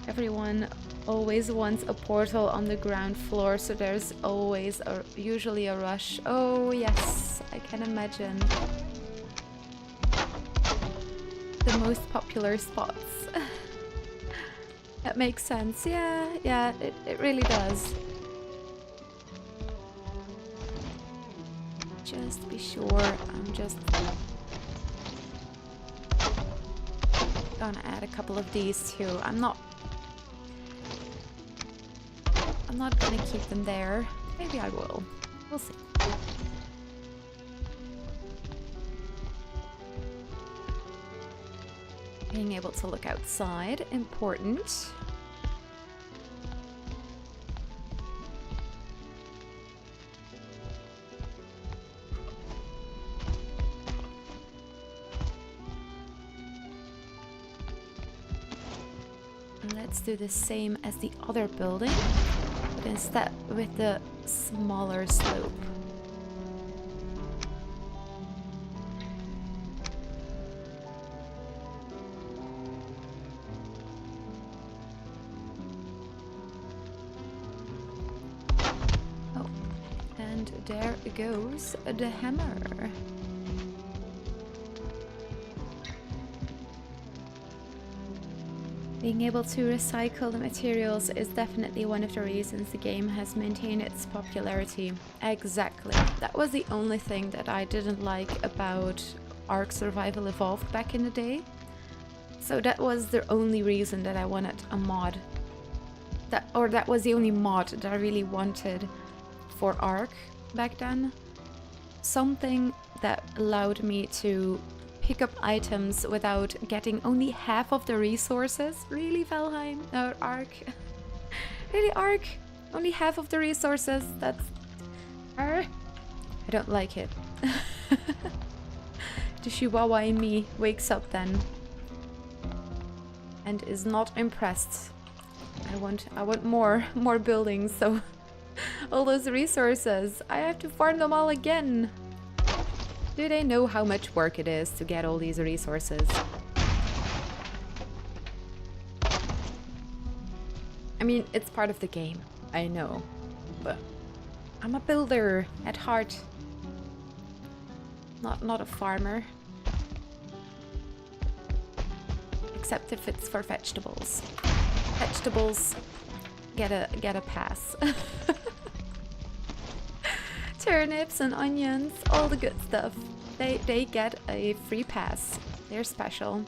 Everyone always wants a portal on the ground floor, so there's always usually a rush. Oh yes, I can imagine. The most popular spots. That makes sense. Yeah, it really does. Just be sure, I'm just gonna add a couple of these too. I'm I'm not gonna keep them there. Maybe I will. We'll see. Being able to look outside, important. Let's do the same as the other building, but instead with the smaller slope. Oh, and there goes the hammer. Being able to recycle the materials is definitely one of the reasons the game has maintained its popularity. Exactly. That was the only thing that I didn't like about Ark Survival Evolved back in the day. So that was the only reason that I wanted a mod. That was the only mod that I really wanted for Ark back then. Something that allowed me to pick up items without getting only half of the resources. Really, Valheim? Or Ark? Really, Ark? Only half of the resources? That's... I don't like it. The Chihuahua in me wakes up then and is not impressed. I want more buildings, so all those resources, I have to farm them all again. Do they know how much work it is to get all these resources? I mean, it's part of the game, I know, but I'm a builder at heart, not a farmer. Except if it's for vegetables. Vegetables get a pass. Turnips and onions, all the good stuff. They get a free pass. They're special.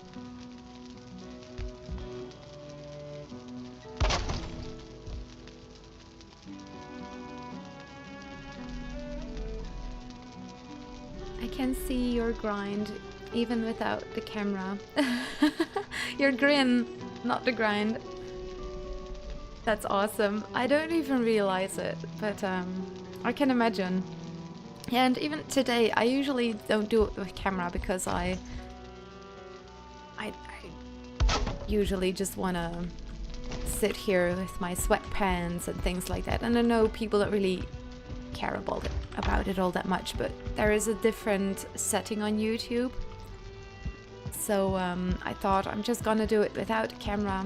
I can see your grind even without the camera. Your grin, not the grind. That's awesome. I don't even realize it, but I can imagine. Yeah, and even today, I usually don't do it with camera because I usually just want to sit here with my sweatpants and things like that. And I know people don't really care about it all that much, but there is a different setting on YouTube. So I thought I'm just gonna do it without camera.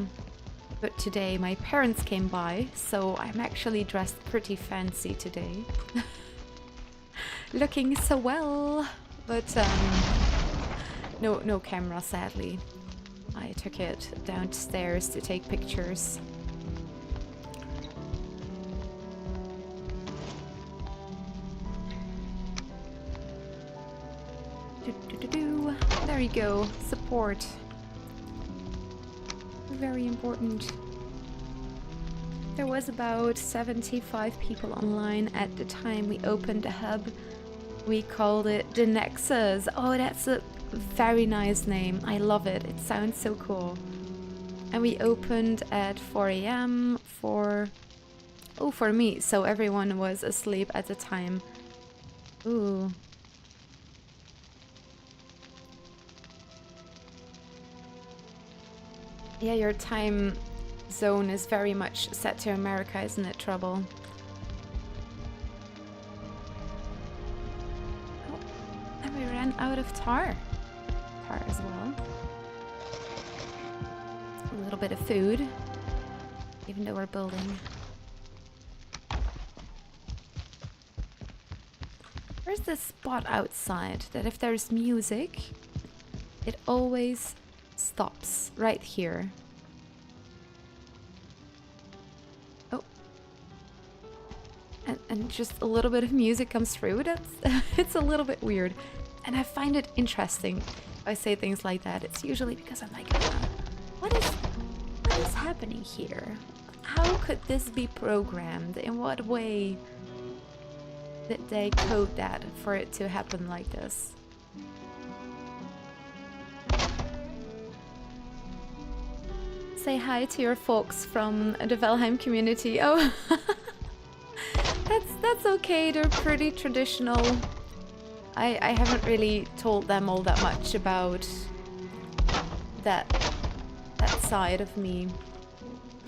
But today my parents came by, so I'm actually dressed pretty fancy today. Looking so well, but no camera, sadly. I took it downstairs to take pictures. There you go, support. Very important. There was about 75 people online at the time we opened the hub. We called it the Nexus. Oh, that's a very nice name. I love it. It sounds so cool. And we opened at 4 AM for me. So everyone was asleep at the time. Ooh. Yeah, your time zone is very much set to America, isn't it, Trouble? Oh, and we ran out of tar. Tar as well. A little bit of food, even though we're building. There's this spot outside that if there's music, it always stops right here. Oh, and just a little bit of music comes through. That's it's a little bit weird, and I find it interesting. If I say things like that, it's usually because I'm like, what is happening here? how could this be programmed? In what way did they code that for it to happen like this? Say hi to your folks from the Valheim community. Oh, that's okay. They're pretty traditional. I haven't really told them all that much about that side of me,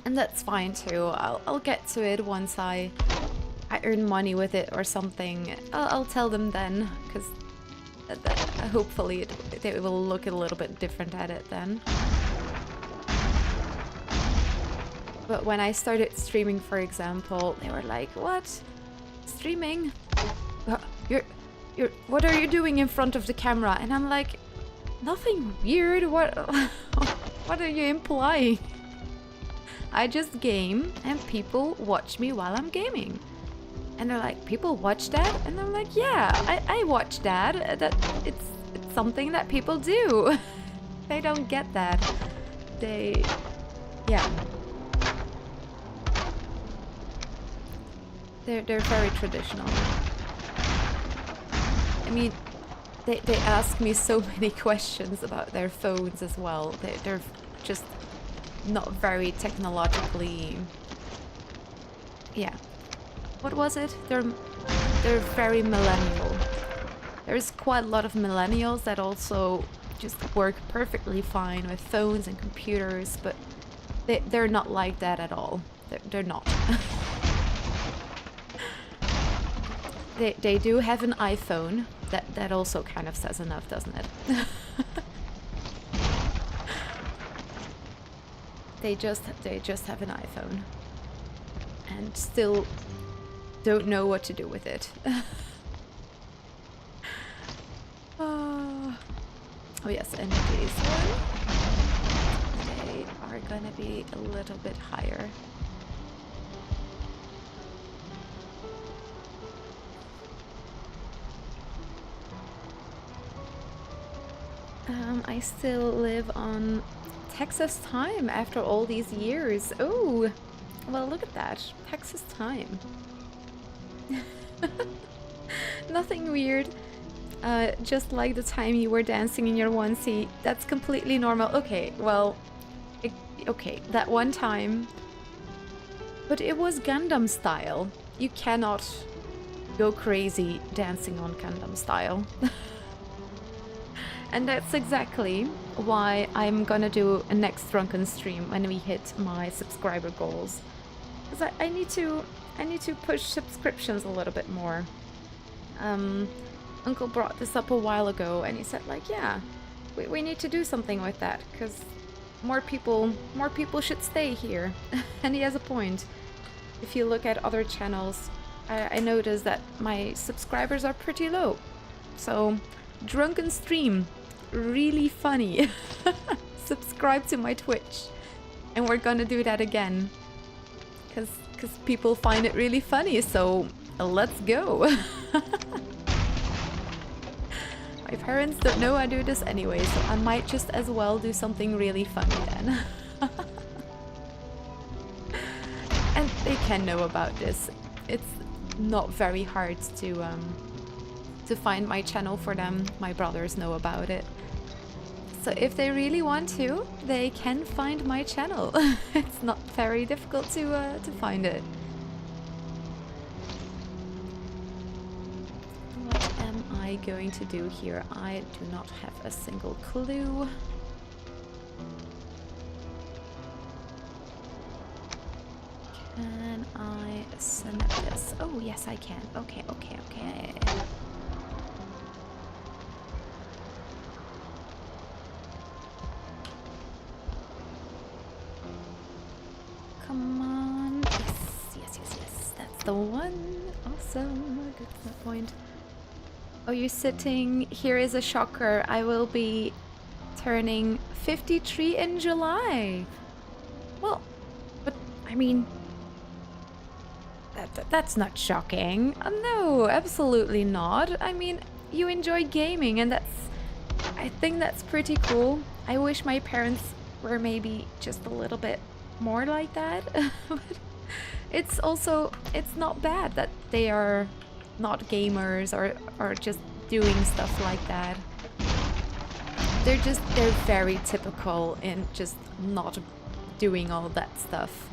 and that's fine too. I'll get to it once I earn money with it or something. I'll tell them then, because hopefully they will look a little bit different at it then. But when I started streaming, for example, they were like, "What? Streaming? What are you doing in front of the camera?" And I'm like, "Nothing weird. What? What are you implying? I just game and people watch me while I'm gaming." And they're like, "People watch that?" And I'm like, "Yeah, I watch that. It's something that people do." They don't get that. Yeah. They're very traditional. I mean, they ask me so many questions about their phones as well. They're just not very technologically... Yeah. What was it? They're very millennial. There's quite a lot of millennials that also just work perfectly fine with phones and computers, but they're not like that at all. They're not. They do have an iPhone. That also kind of says enough, doesn't it? They just have an iPhone and still don't know what to do with it. Oh yes, energies. They are gonna be a little bit higher. I still live on Texas time after all these years. Oh, well, look at that. Texas time. Nothing weird. Just like the time you were dancing in your onesie. That's completely normal. Okay, well, okay, that one time. But it was Gundam style. You cannot go crazy dancing on Gundam style. And that's exactly why I'm gonna do a next drunken stream when we hit my subscriber goals. Because I need to push subscriptions a little bit more. Uncle brought this up a while ago and he said like, yeah, we need to do something with that because more people should stay here. And he has a point. If you look at other channels, I noticed that my subscribers are pretty low. So drunken stream, really funny. Subscribe to my Twitch and we're gonna do that again because people find it really funny, so let's go. My parents don't know I do this anyway, so I might just as well do something really funny then. And they can know about this. It's not very hard to find my channel for them. My brothers know about it. So if they really want to, they can find my channel. It's not very difficult to find it. What am I going to do here? I do not have a single clue. Can I snap this? Oh, yes, I can. Okay. Come on. Yes. That's the one. Awesome. Good to that point. Oh, you're sitting. Here is a shocker. I will be turning 53 in July. Well, but I mean, that's not shocking. No, absolutely not. I mean, you enjoy gaming and I think that's pretty cool. I wish my parents were maybe just a little bit more like that. But it's also, it's not bad that they are not gamers or just doing stuff like that. They're very typical in just not doing all that stuff.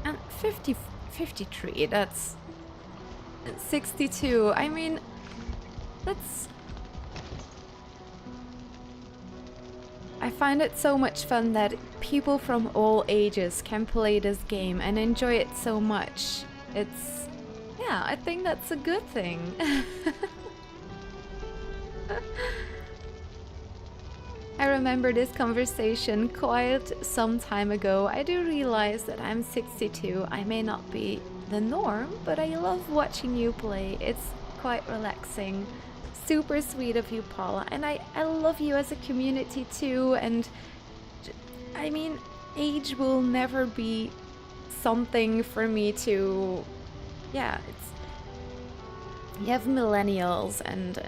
And 53, that's 62. I mean, that's... I find it so much fun that people from all ages can play this game and enjoy it so much. It's... yeah, I think that's a good thing. I remember this conversation quite some time ago. I do realize that I'm 62. I may not be the norm, but I love watching you play. It's quite relaxing. Super sweet of you, Paula. And I love you as a community too. And I mean, age will never be something for me to... yeah, it's... you have millennials and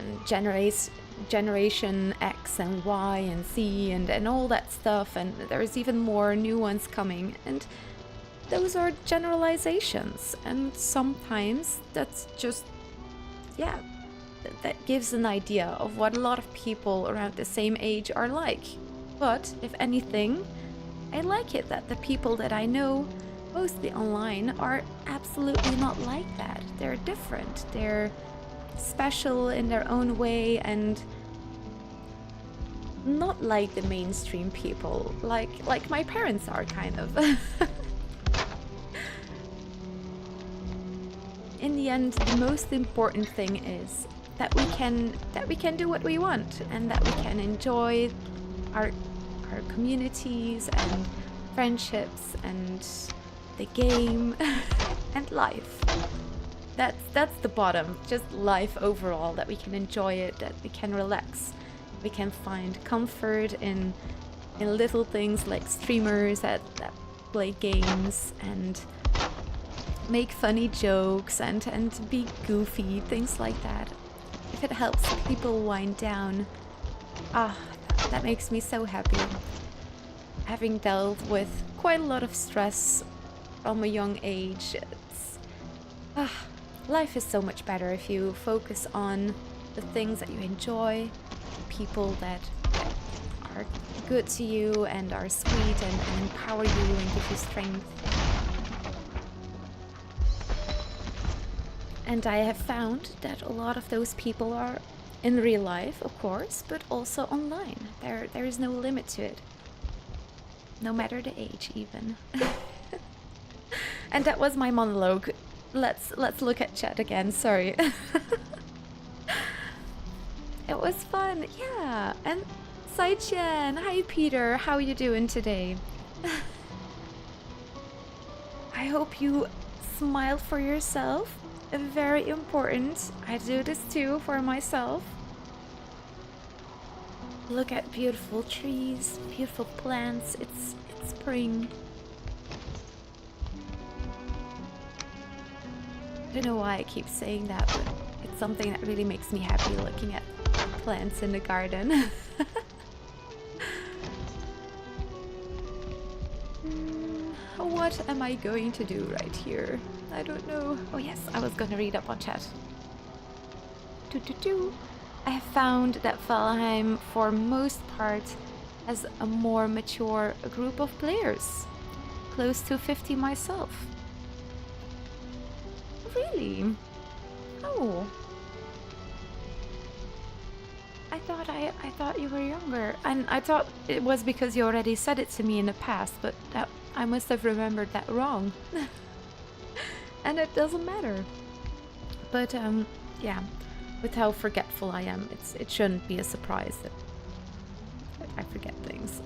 Generation X and Y and Z and all that stuff, and there's even more new ones coming, and those are generalizations, and sometimes that's just, yeah, that gives an idea of what a lot of people around the same age are like. But if anything, I like it that the people that I know, mostly online, are absolutely not like that. They're different, they're special in their own way, and not like the mainstream people, like my parents are, kind of. In the end, the most important thing is that we can do what we want, and that we can enjoy our communities and friendships and the game and life. That's the bottom, just life overall, that we can enjoy it, that we can relax, we can find comfort in little things like streamers that play games and make funny jokes and be goofy, things like that. If it helps people wind down, that makes me so happy. Having dealt with quite a lot of stress from a young age, it's... life is so much better if you focus on the things that you enjoy, people that are good to you and are sweet and empower you and give you strength. And I have found that a lot of those people are in real life, of course, but also online. There is no limit to it. No matter the age, even. And that was my monologue. Let's look at chat again, sorry. It was fun, yeah. And Sai-chan, hi Peter, how you doing today? I hope you smiled for yourself. Very important. I do this too for myself. Look at beautiful trees, beautiful plants. It's spring. I don't know why I keep saying that, but it's something that really makes me happy, looking at plants in the garden. What am I going to do right here? I don't know. Oh yes, I was gonna read up on chat. I have found that Valheim, for most part, has a more mature group of players. Close to 50 myself. Really? Oh. I thought you were younger, and I thought it was because you already said it to me in the past, but I must have remembered that wrong. And it doesn't matter. But yeah, with how forgetful I am, it shouldn't be a surprise that I forget things.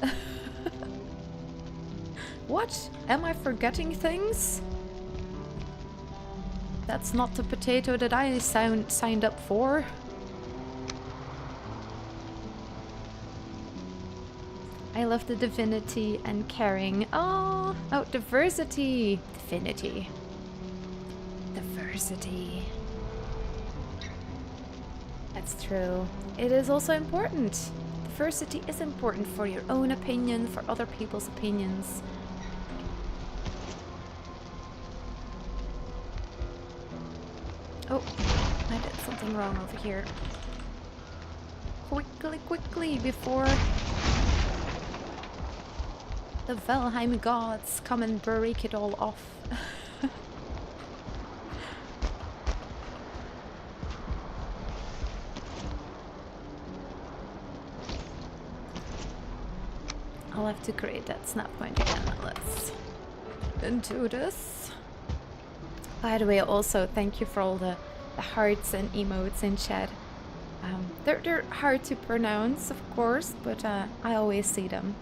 What? Am I forgetting things? That's not the potato that I signed up for. I love the divinity and caring. Oh, diversity. Divinity. Diversity. That's true. It is also important. Diversity is important for your own opinion, for other people's opinions. Oh, I did something wrong over here. Quickly, quickly, before the Valheim gods come and break it all off. I'll have to create that snap point again. Let's do this. By the way, also thank you for all the hearts and emotes in chat. They're hard to pronounce, of course, but I always see them.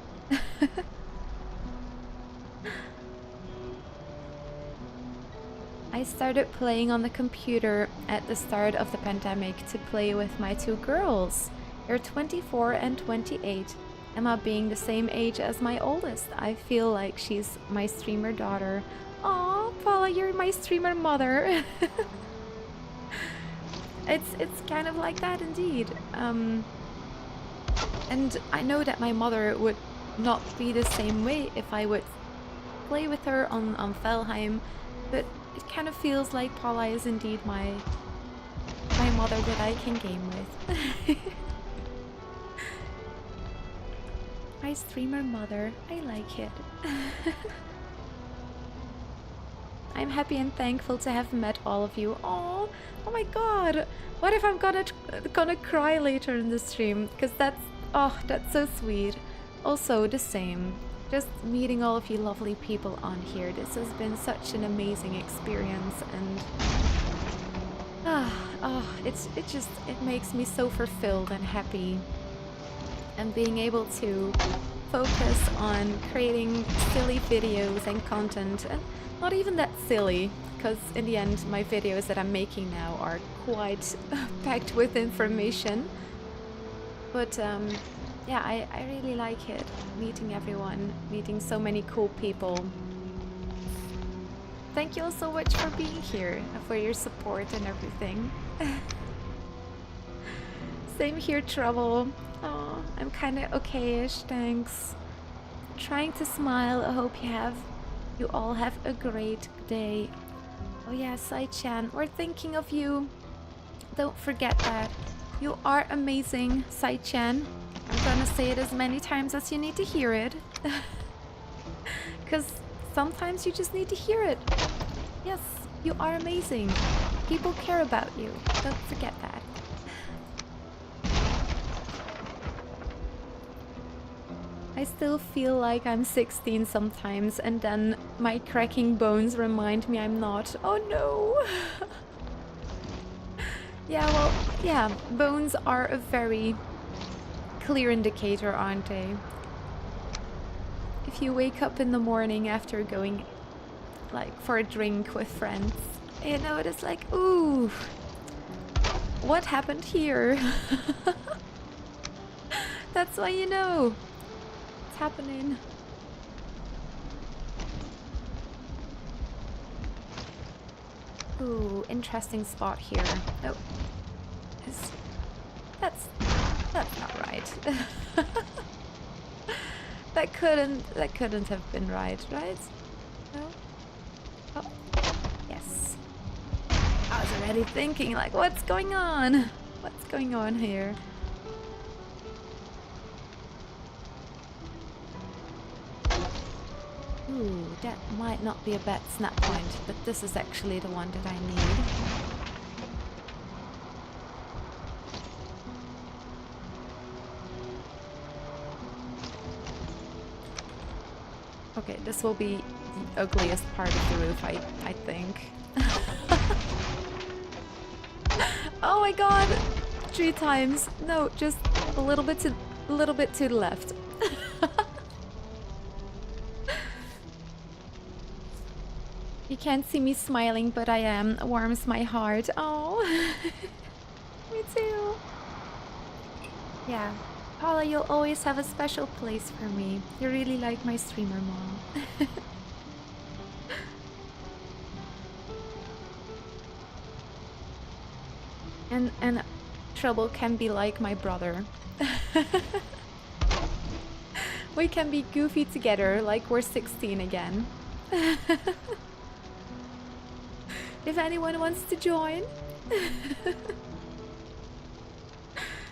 I started playing on the computer at the start of the pandemic to play with my two girls. They're 24 and 28. Emma being the same age as my oldest. I feel like she's my streamer daughter. Aw, Paula, you're my streamer mother. It's kind of like that indeed. And I know that my mother would not be the same way if I would play with her on Valheim, but it kind of feels like Paula is indeed my mother that I can game with. My streamer mother, I like it. I'm happy and thankful to have met all of you. Oh my god! What if I'm gonna cry later in the stream? Because that's so sweet. Also the same. Just meeting all of you lovely people on here. This has been such an amazing experience, and it makes me so fulfilled and happy. And being able to focus on creating silly videos and content, and not even that silly, because in the end my videos that I'm making now are quite packed with information. But yeah, I really like it, meeting everyone, meeting so many cool people. Thank you all so much for being here, for your support and everything. Same here, Trouble. Oh, I'm kinda okay-ish, thanks. Trying to smile. I hope you all have a great day. Oh yeah, Sai-chan, we're thinking of you. Don't forget that. You are amazing, Sai-chan. I'm gonna say it as many times as you need to hear it. Because sometimes you just need to hear it. Yes, you are amazing. People care about you. Don't forget that. I still feel like I'm 16 sometimes, and then my cracking bones remind me I'm not. Oh no! Yeah, well, yeah, bones are a very clear indicator, aren't they? If you wake up in the morning after going, like, for a drink with friends, you know, it's like, ooh, what happened here? That's why you know. Happening. Ooh, interesting spot here. Oh, that's not right. that couldn't have been right? No. Oh, yes. I was already thinking, like, what's going on? What's going on here? Ooh, that might not be a bad snap point, but this is actually the one that I need. Okay, this will be the ugliest part of the roof, I think. Oh my god! 3 times. No, just a little bit to the left. You can't see me smiling, but I am. Warms my heart. Oh, me too. Yeah, Paula, you'll always have a special place for me. You're really like my streamer mom. and Trouble can be like my brother. We can be goofy together like we're 16 again. If anyone wants to join.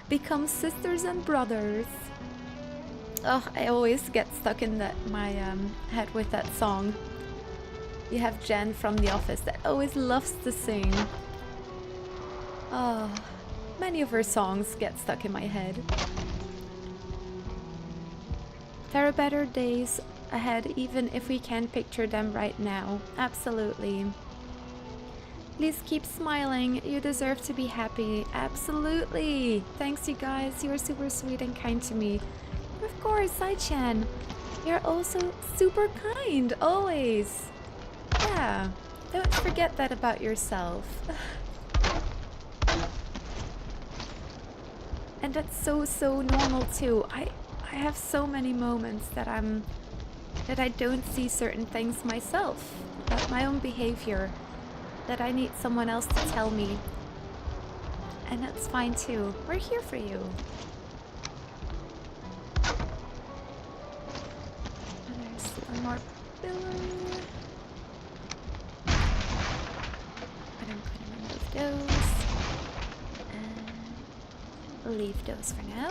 Become sisters and brothers. Oh, I always get stuck in my head with that song. You have Jen from The Office that always loves to sing. Oh, many of her songs get stuck in my head. There are better days ahead, even if we can't picture them right now. Absolutely. Please keep smiling. You deserve to be happy. Absolutely. Thanks, you guys. You are super sweet and kind to me. Of course, Sai-chan. You're also super kind, always. Yeah, don't forget that about yourself. And that's so normal too. I have so many moments that I don't see certain things myself, about my own behavior, that I need someone else to tell me. And that's fine too. We're here for you. And there's one more pillar. But I'm gonna remove those. And we'll leave those for now.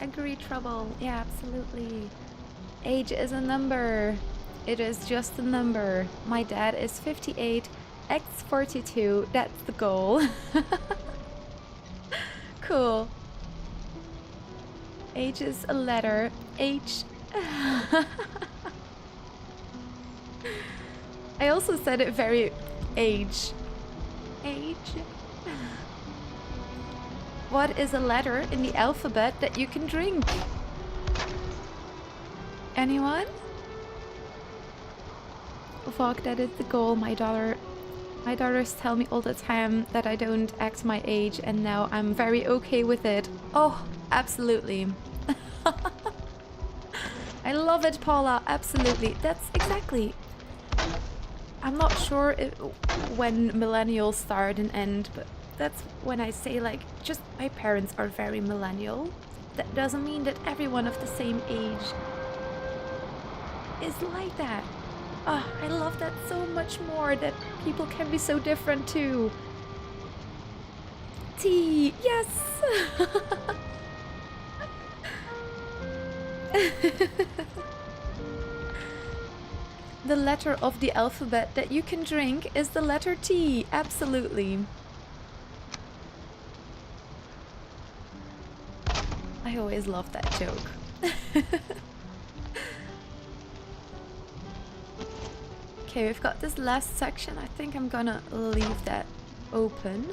Agree, Trouble. Yeah, absolutely. Age is a number. It is just a number. My dad is 58, X 42. That's the goal. Cool. Age is a letter. H. I also said it very age. Age. What is a letter in the alphabet that you can drink? Anyone? Fuck, that is the goal. My daughters tell me all the time that I don't act my age, and now I'm very okay with it. Oh, absolutely. I love it, Paula. Absolutely. That's exactly. I'm not sure when millennials start and end, but that's when I say, like, just my parents are very millennial. That doesn't mean that everyone of the same age is like that. Oh, I love that so much more, that people can be so different too. T, yes! The letter of the alphabet that you can drink is the letter T, absolutely. I always love that joke. Okay, we've got this last section. I think I'm gonna leave that open.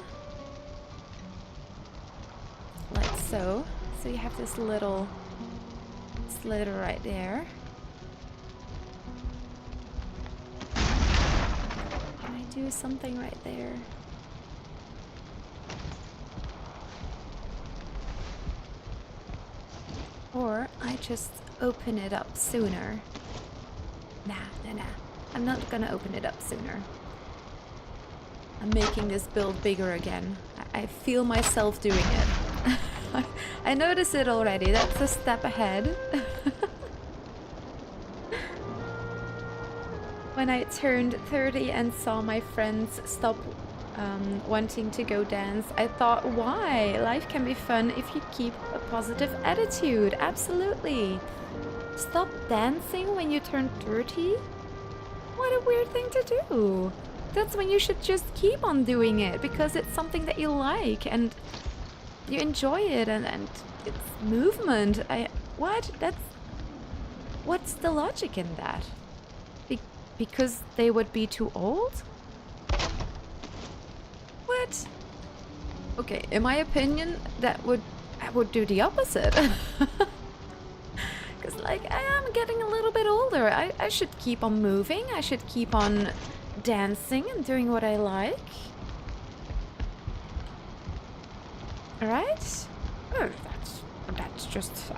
Like so. So you have this little slit right there. Can I do something right there? Or I just open it up sooner. Nah. I'm not gonna open it up sooner. I'm making this build bigger again. I feel myself doing it. I notice it already. That's a step ahead. When I turned 30 and saw my friends stop wanting to go dance, I thought, why? Life can be fun if you keep a positive attitude. Absolutely. Stop dancing when you turn 30? What a weird thing to do. That's when you should just keep on doing it, because it's something that you like and you enjoy it, and it's movement. What's the logic in that? Because they would be too old? What? Okay, in my opinion, I would do the opposite. Because, like, I am getting a little bit older. I should keep on moving. I should keep on dancing and doing what I like. Right? Oh, that's just...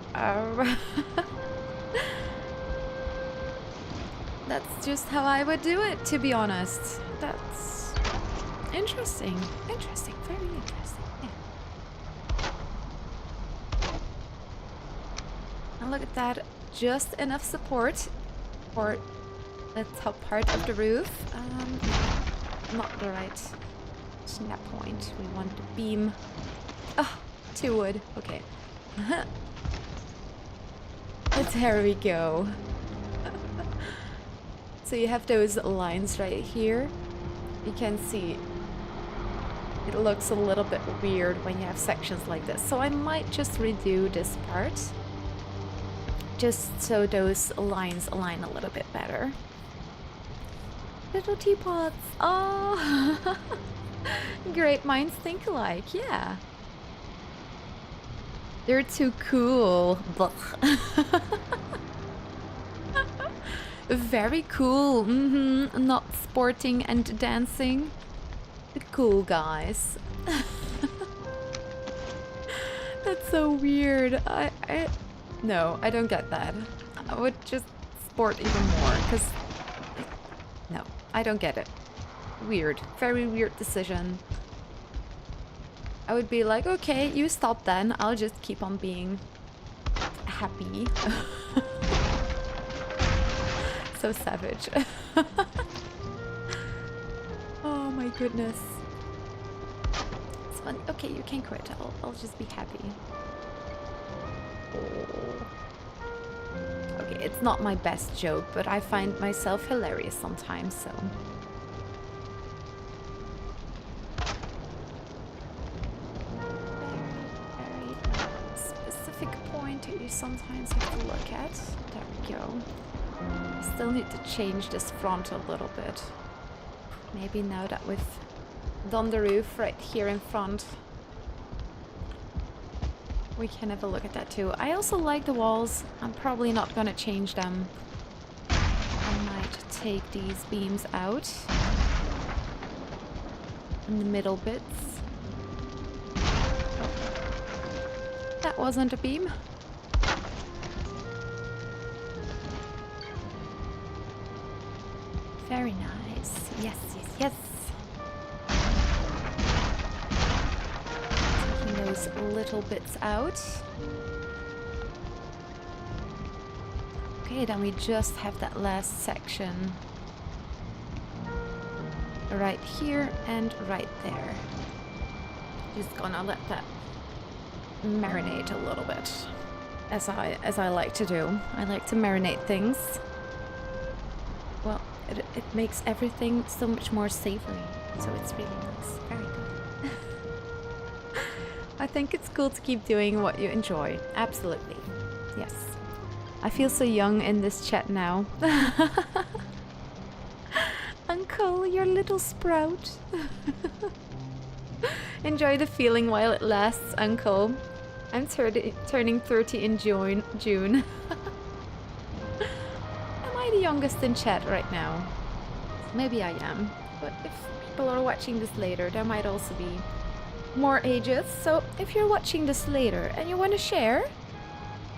That's just how I would do it, to be honest. Interesting. Interesting. Very interesting. Yeah. And look at that. Just enough support for the top part of the roof. Not the right snap point. We want the beam. Oh, 2 wood. Okay. There we go. So you have those lines right here. You can see it looks a little bit weird when you have sections like this. So I might just redo this part, just so those lines align a little bit better. Little teapots. Oh, great minds think alike. Yeah. They're too cool. Very cool. Not sporting and dancing. The cool guys. That's so weird. No, I don't get that. I would just sport even more, because... No, I don't get it. Weird. Very weird decision. I would be like, okay, you stop then. I'll just keep on being happy. So savage. Oh my goodness. It's fun. Okay, you can quit. I'll just be happy. Oh. Okay, it's not my best joke, but I find myself hilarious sometimes, so... Very specific point that you sometimes have to look at. There we go. I still need to change this front a little bit. Maybe now that we've done the roof right here in front, we can have a look at that too. I also like the walls. I'm probably not gonna change them. I might take these beams out. And the middle bits. Oh. That wasn't a beam. Very nice. Yes, yes, yes. Taking those little bits out. Okay, then we just have that last section. Right here and right there. Just gonna let that marinate a little bit. As I like to do. I like to marinate things. Well, it makes everything so much more savory, so it's really nice. Very good. I think it's cool to keep doing what you enjoy. Absolutely. Yes. I feel so young in this chat now. Uncle, your little sprout. Enjoy the feeling while it lasts, Uncle. I'm turning 30 in June. The youngest in chat right now. Maybe I am, but if people are watching this later, there might also be more ages. So if you're watching this later and you want to share,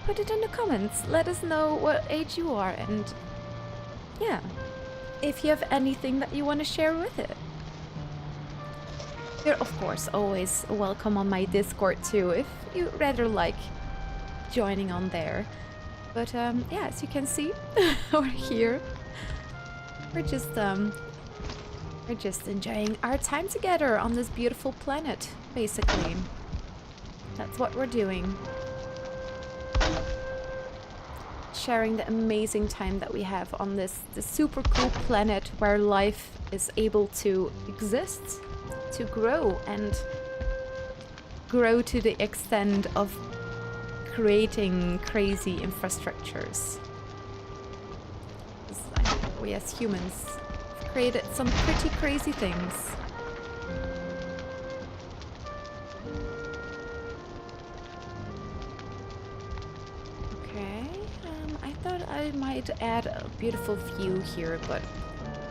put it in the comments. Let us know what age you are, and yeah, if you have anything that you want to share with it. You're of course always welcome on my Discord too, if you rather like joining on there. But yeah, as you can see, we're here. We're just enjoying our time together on this beautiful planet, basically. That's what we're doing. Sharing the amazing time that we have on this super cool planet where life is able to exist, to grow, and grow to the extent of creating crazy infrastructures. We as humans have created some pretty crazy things. Okay, I thought I might add a beautiful view here, but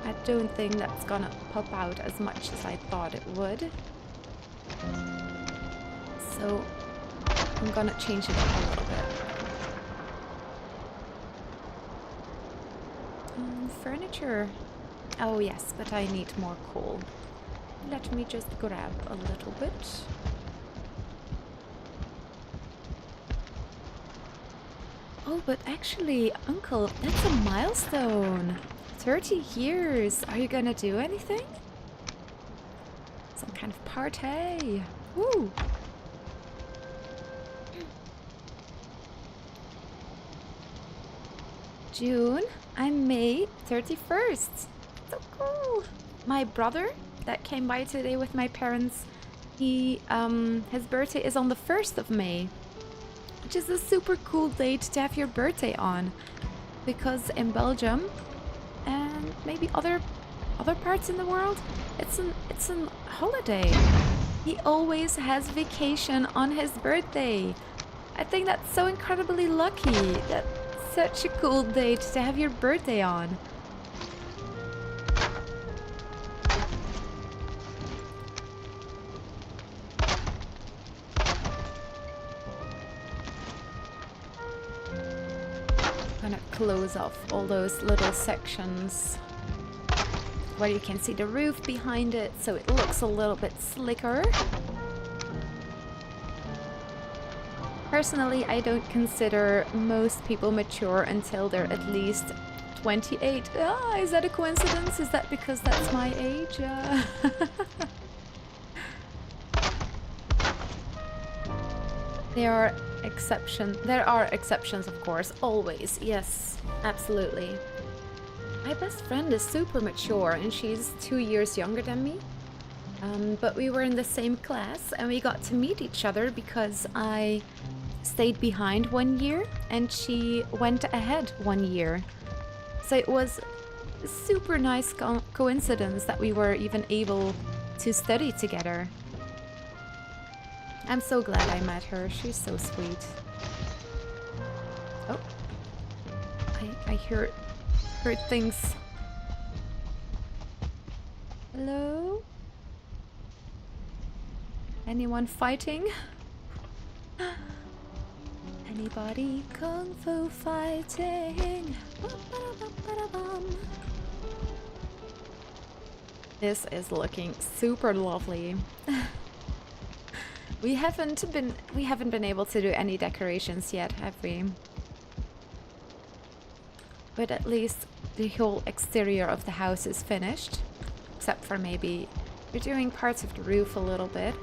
I don't think that's gonna pop out as much as I thought it would. So I'm gonna change it up a little bit. Furniture. Oh yes, but I need more coal. Let me just grab a little bit. Oh, but actually, Uncle, that's a milestone. 30 years. Are you gonna do anything? Some kind of party. Woo! June, I'm May 31st. So cool. My brother that came by today with my parents, his birthday is on the 1st of May. Which is a super cool date to have your birthday on. Because in Belgium and maybe other parts in the world, it's an holiday. He always has vacation on his birthday. I think that's so incredibly lucky. That's such a cool date to have your birthday on. I'm gonna close off all those little sections where you can see the roof behind it, so it looks a little bit slicker. Personally, I don't consider most people mature until they're at least 28. Ah, is that a coincidence? Is that because that's my age? There are exceptions, of course, always. Yes, absolutely. My best friend is super mature and she's 2 years younger than me. But we were in the same class and we got to meet each other because I stayed behind 1 year and she went ahead 1 year. So it was a super nice coincidence that we were even able to study together. I'm so glad I met her. She's so sweet. Oh, I heard things. Hello? Anyone fighting? Anybody kung fu fighting? This is looking super lovely. We haven't been able to do any decorations yet, have we? But at least the whole exterior of the house is finished. Except for maybe we're doing parts of the roof a little bit.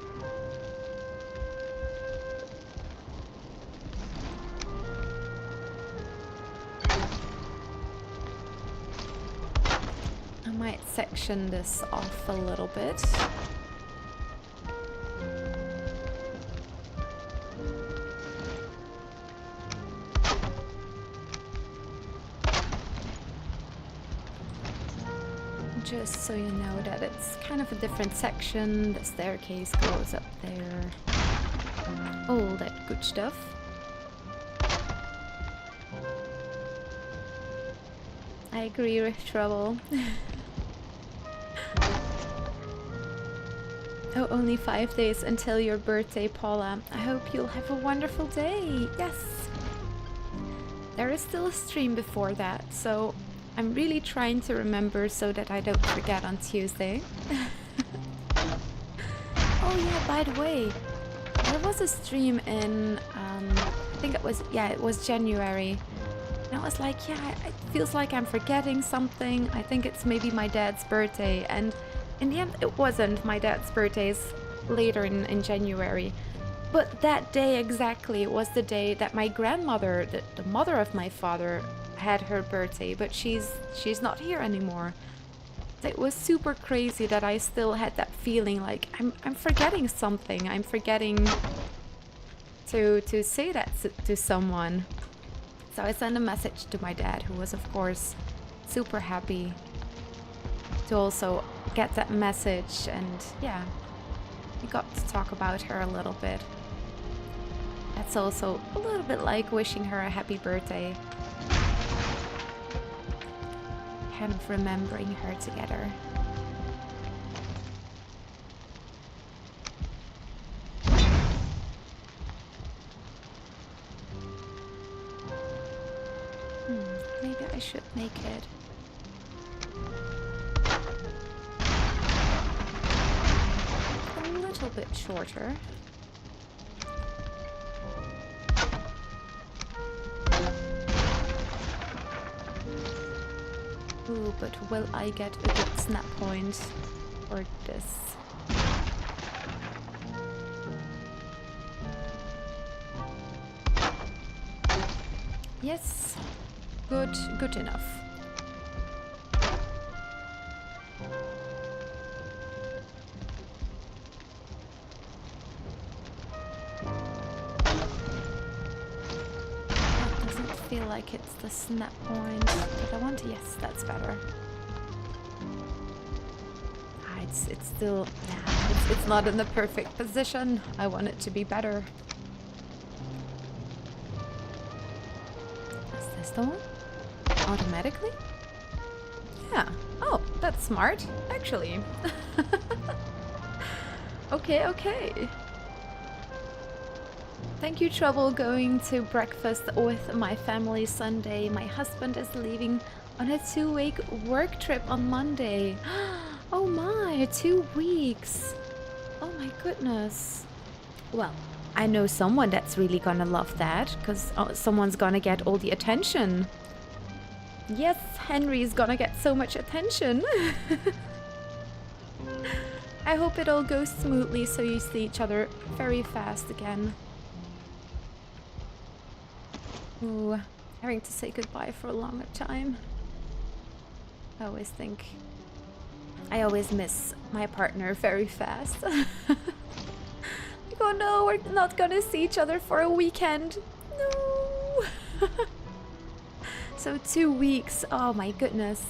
I might section this off a little bit. Just so you know that it's kind of a different section. The staircase goes up there. All that good stuff. I agree with Trouble. Oh, only 5 days until your birthday, Paula. I hope you'll have a wonderful day. Yes. There is still a stream before that, so I'm really trying to remember so that I don't forget on Tuesday. Oh yeah, by the way, there was a stream in, I think it was January. And I was like, yeah, it feels like I'm forgetting something. I think it's maybe my dad's birthday. And in the end, it wasn't. My dad's birthday is later in January. But that day exactly was the day that my grandmother, the mother of my father, had her birthday, but she's not here anymore. It was super crazy that I still had that feeling like I'm forgetting something. I'm forgetting to say that to someone. So I sent a message to my dad, who was of course super happy to also get that message, and yeah, we got to talk about her a little bit. That's also a little bit like wishing her a happy birthday. Kind of remembering her together. Maybe I should make it. little bit shorter. Ooh, but will I get a good snap point for this? Yes, good enough. That doesn't feel like it's the snap point that I want. Yes, that's better. It's still, it's not in the perfect position. I want it to be better. Is this the one? Automatically? Yeah. Oh, that's smart, actually. Okay. Thank you, Trouble. Going to breakfast with my family Sunday. My husband is leaving on a 2-week work trip on Monday. Oh my, 2 weeks. Oh my goodness. Well, I know someone that's really gonna love that, because someone's gonna get all the attention. Yes, Henry's gonna get so much attention. I hope it all goes smoothly so you see each other very fast again. Ooh, having to say goodbye for a longer time. I always miss my partner very fast. Like, oh no, we're not gonna see each other for a weekend. No. So 2 weeks, oh my goodness.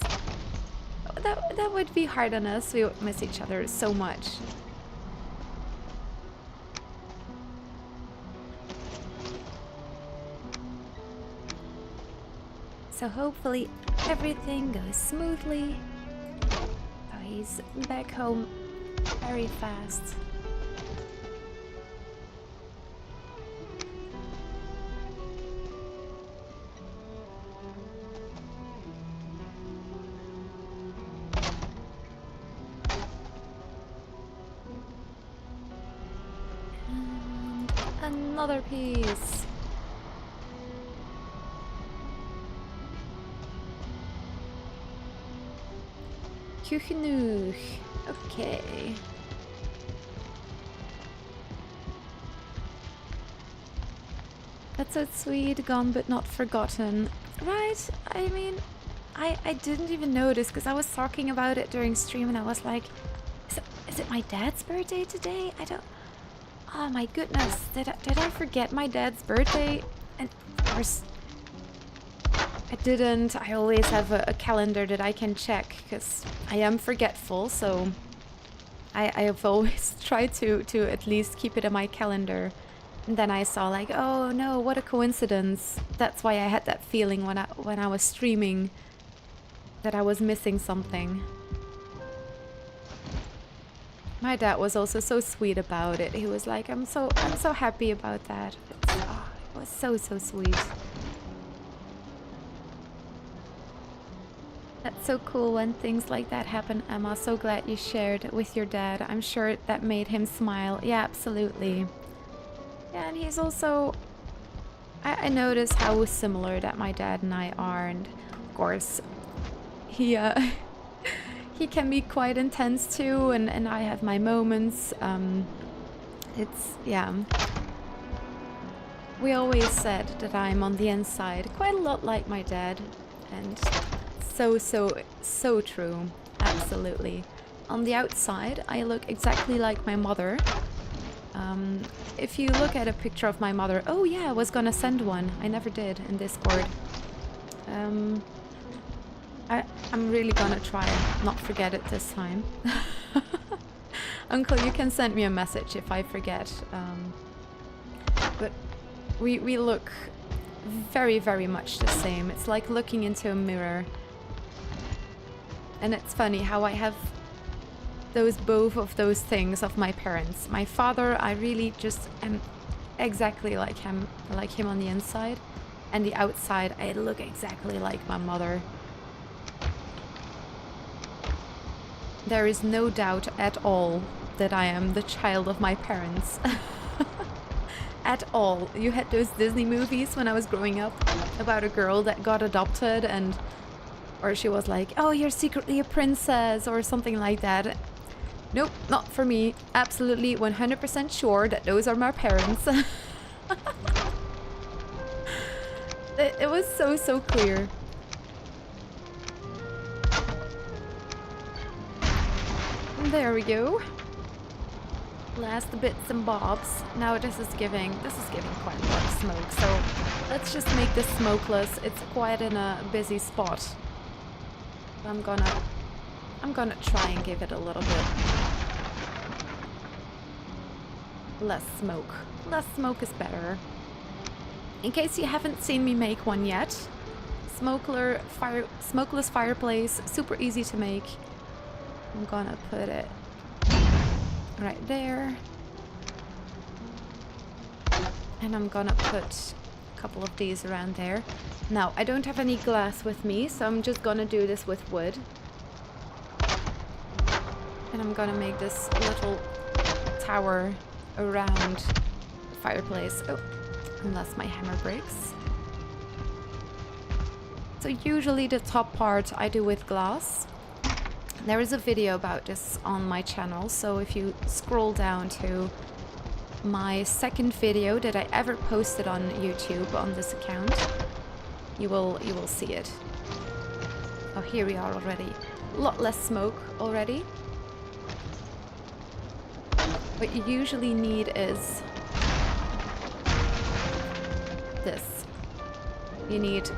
That would be hard on us. We would miss each other so much. So hopefully everything goes smoothly. Oh, he's back home very fast. And another piece. Genoeg. Okay. That's so sweet, gone but not forgotten. Right? I mean, I didn't even notice because I was talking about it during stream and I was like, is it my dad's birthday today? I don't... Oh my goodness, did I forget my dad's birthday? And of course, I didn't. I always have a calendar that I can check because I am forgetful, so I have always tried to at least keep it in my calendar. And then I saw like, oh no, what a coincidence. That's why I had that feeling when I was streaming that I was missing something. My dad was also so sweet about it. He was like, I'm so happy about that. It was so sweet. That's so cool when things like that happen, Emma. So glad you shared with your dad. I'm sure that made him smile. Yeah, absolutely. Yeah, and he's also... I notice how similar that my dad and I are, and of course, he can be quite intense too, and I have my moments. It's, yeah. We always said that I'm on the inside quite a lot like my dad, and so true. Absolutely. On the outside, I look exactly like my mother. If you look at a picture of my mother... Oh yeah, I was gonna send one. I never did in Discord. I'm really gonna try and not forget it this time. Uncle, you can send me a message if I forget. But we look very much the same. It's like looking into a mirror. And it's funny how I have both of those things of my parents. My father, I really just am exactly like him on the inside, and the outside I look exactly like my mother. There is no doubt at all that I am the child of my parents. At all. You had those Disney movies when I was growing up about a girl that got adopted and or she was like, oh, you're secretly a princess or something like that. Nope, not for me. Absolutely 100% sure that those are my parents. It was so clear. There we go. Last bits and bobs. Now this is giving quite a lot of smoke, so let's just make this smokeless. It's quite in a busy spot. I'm gonna try and give it a little bit less smoke. Less smoke is better. In case you haven't seen me make one yet, smokeless fireplace, super easy to make. I'm gonna put it right there. And I'm gonna put a couple of these around there. Now, I don't have any glass with me, so I'm just gonna do this with wood. And I'm gonna make this little tower around the fireplace. Oh, unless my hammer breaks. So usually the top part I do with glass. There is a video about this on my channel, so if you scroll down to my second video that I ever posted on YouTube on this account, you will see it. Oh, here we are already. A lot less smoke already. What you usually need is this. You need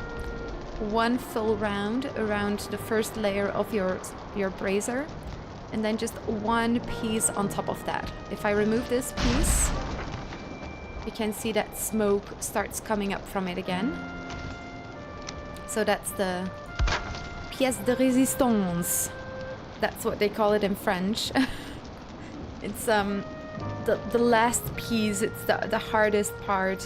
one full round around the first layer of your brazier, and then just one piece on top of that. If I remove this piece, you can see that smoke starts coming up from it again. So that's the pièce de résistance. That's what they call it in French. It's the last piece. It's the hardest part.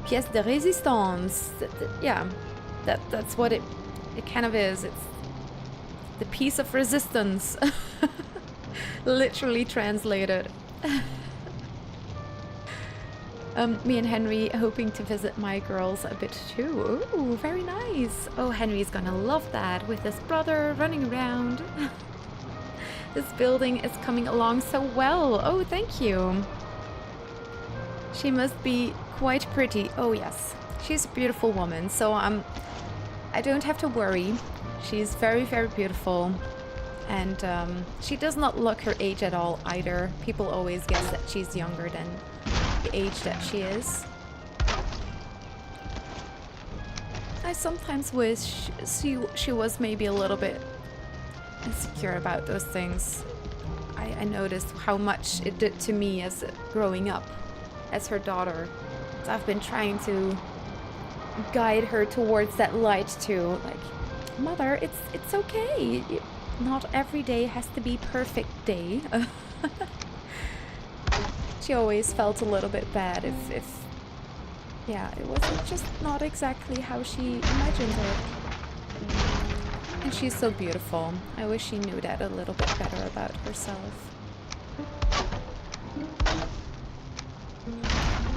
Pièce de résistance. That's what it kind of is. It's the piece of resistance. Literally translated. Me and Henry hoping to visit my girls a bit too. Ooh, very nice. Oh, Henry's gonna love that with his brother running around. This building is coming along so well. Oh, thank you. She must be quite pretty. Oh, yes. She's a beautiful woman, so I don't have to worry. She's very, very beautiful. And she does not look her age at all either. People always guess that she's younger than the age that she is. I sometimes wish she was maybe a little bit insecure about those things. I noticed how much it did to me as growing up as her daughter. So I've been trying to guide her towards that light too. Like, mother, it's okay. Not every day has to be perfect day. She always felt a little bit bad if yeah, it wasn't just not exactly how she imagined it. And she's so beautiful. I wish she knew that a little bit better about herself.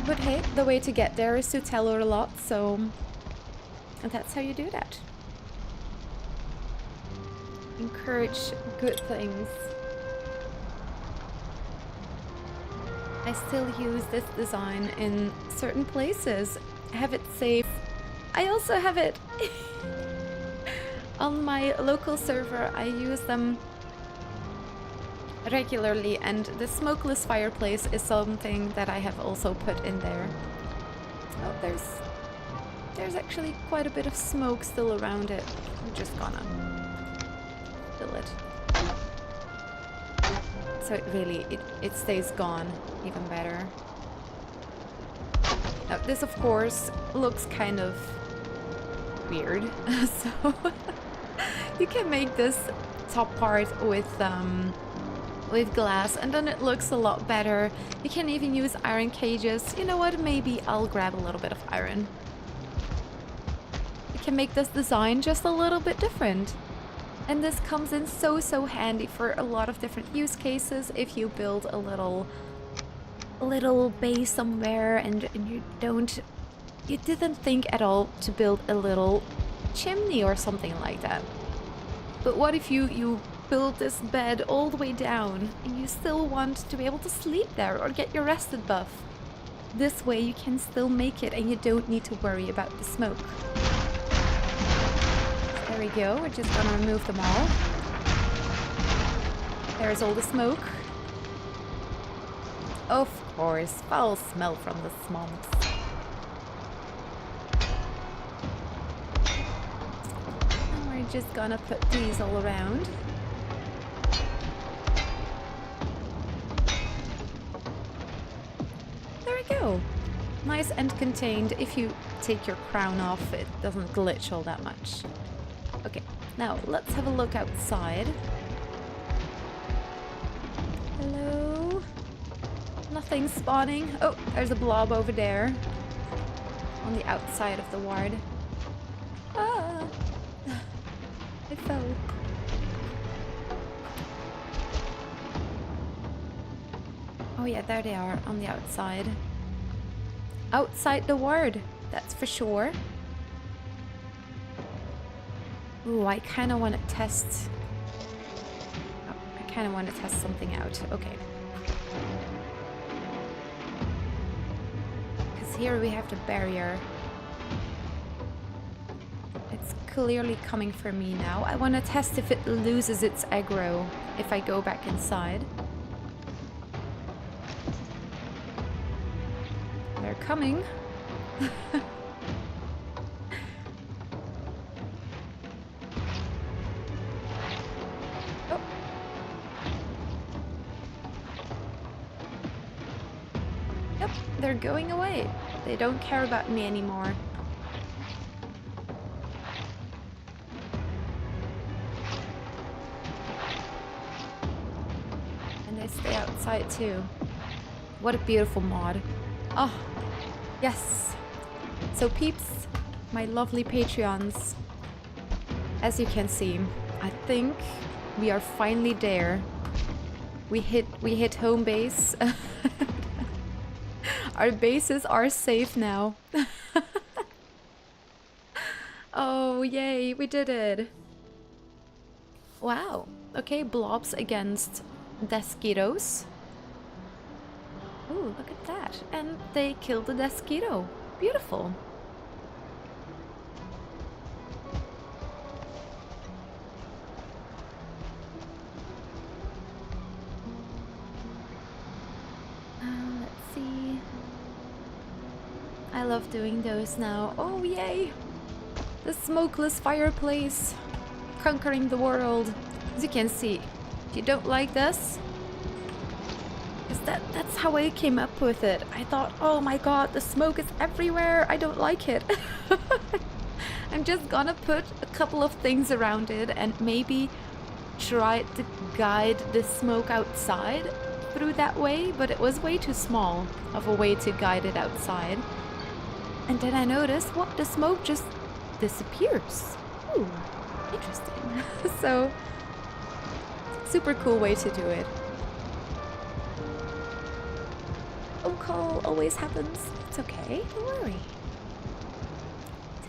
But hey, the way to get there is to tell her a lot, so and that's how you do that. Encourage good things. I still use this design in certain places. I have it saved. I also have it on my local server. I use them regularly, and the smokeless fireplace is something that I have also put in there. Oh, there's actually quite a bit of smoke still around it. I'm just gonna fill it. So it stays gone even better. Now this of course looks kind of weird, so you can make this top part with glass, and then it looks a lot better. You can even use iron cages. You know what? Maybe I'll grab a little bit of iron. You can make this design just a little bit different. And this comes in so handy for a lot of different use cases. If you build a little base somewhere and you didn't think at all to build a little chimney or something like that. But what if you build this bed all the way down and you still want to be able to sleep there or get your rested buff? This way you can still make it and you don't need to worry about the smoke. There we go, we're just gonna remove them all. There's all the smoke. Of course, foul smell from the swamps. And we're just gonna put these all around. There we go. Nice and contained. If you take your crown off, it doesn't glitch all that much. Okay, now let's have a look outside. Hello? Nothing spawning. Oh, there's a blob over there. On the outside of the ward. Ah! I fell. Oh yeah, there they are, on the outside. Outside the ward, that's for sure. Ooh, I kind of want to test... Oh, I kind of want to test something out. Okay. Because here we have the barrier. It's clearly coming for me now. I want to test if it loses its aggro if I go back inside. They're coming. Oh. Yep, they're going away. They don't care about me anymore. And they stay outside too. What a beautiful mod. Oh, yes. So peeps, my lovely Patreons, as you can see, I think we are finally there. We hit home base. Our bases are safe now. Oh, yay, we did it. Wow. Okay, blobs against mosquitoes. Ooh, look at that. And they killed the mosquito. Beautiful. Let's see. I love doing those now. Oh, yay! The smokeless fireplace. Conquering the world. As you can see, if you don't like this, that's how I came up with it. I thought, oh my god, the smoke is everywhere. I don't like it. I'm just gonna put a couple of things around it and maybe try to guide the smoke outside through that way, but it was way too small of a way to guide it outside. And then I noticed, what, the smoke just disappears. Ooh, interesting. So, super cool way to do it. Oh, call always happens. It's okay, don't worry.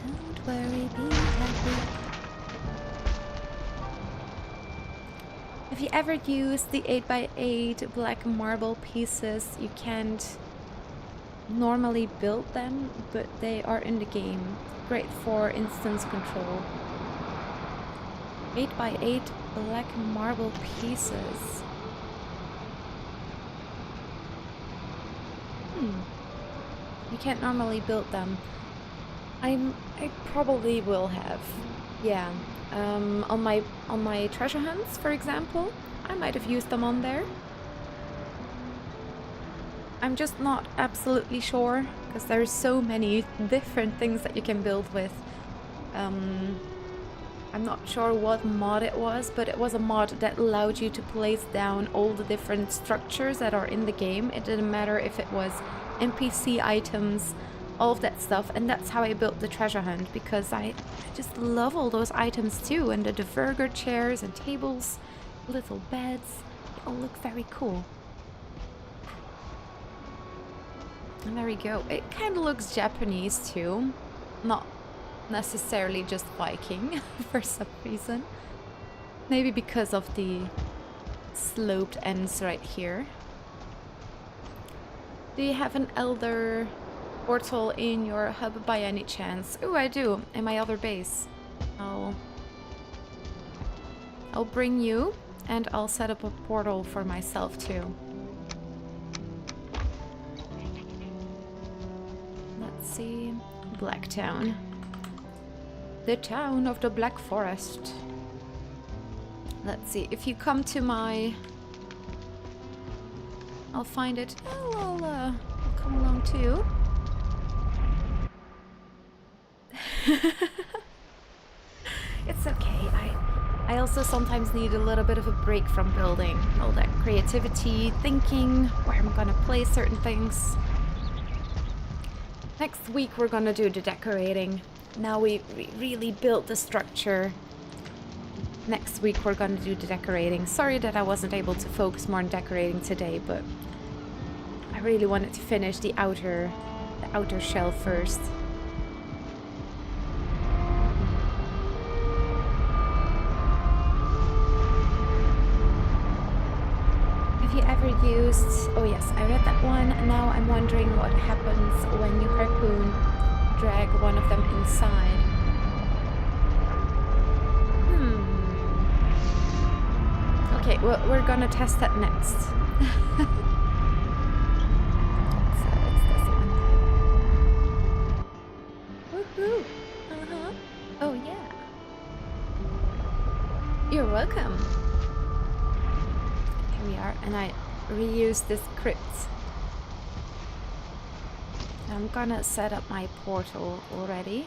Don't worry, be happy. If you ever use the 8x8 black marble pieces, you can't normally build them, but they are in the game. Great for instance control. 8x8 black marble pieces. You can't normally build them. I probably will have. Yeah. On my treasure hunts, for example, I might have used them on there. I'm just not absolutely sure, because there's so many different things that you can build with. I'm not sure what mod it was, but it was a mod that allowed you to place down all the different structures that are in the game. It didn't matter if it was NPC items all of that stuff, and that's how I built the treasure hunt, because I just love all those items too, and the burger chairs and tables, little beds, they all look very cool. And there we go. It kind of looks Japanese too, not necessarily just Viking for some reason. Maybe because of the sloped ends right here. Do you have an elder portal in your hub by any chance? Oh, I do, in my other base. I'll bring you, and I'll set up a portal for myself too. Let's see. Blacktown. The town of the Black Forest. Let's see, if you come to my... I'll find it. Oh, I'll come along too. It's okay. I also sometimes need a little bit of a break from building. All that creativity, thinking, where I'm gonna place certain things. Next week we're gonna do the decorating. Now we really built the structure. Next week we're gonna do the decorating. Sorry that I wasn't able to focus more on decorating today, but I really wanted to finish the outer shell first. Have you ever used... Oh yes, I read that one. Now I'm wondering what happens when you harpoon, drag one of them inside. Okay, well, we're gonna test that next. So it's this one. Woohoo! Uh-huh. Oh yeah. You're welcome. Here we are, and I reused this crypt. I'm gonna set up my portal already.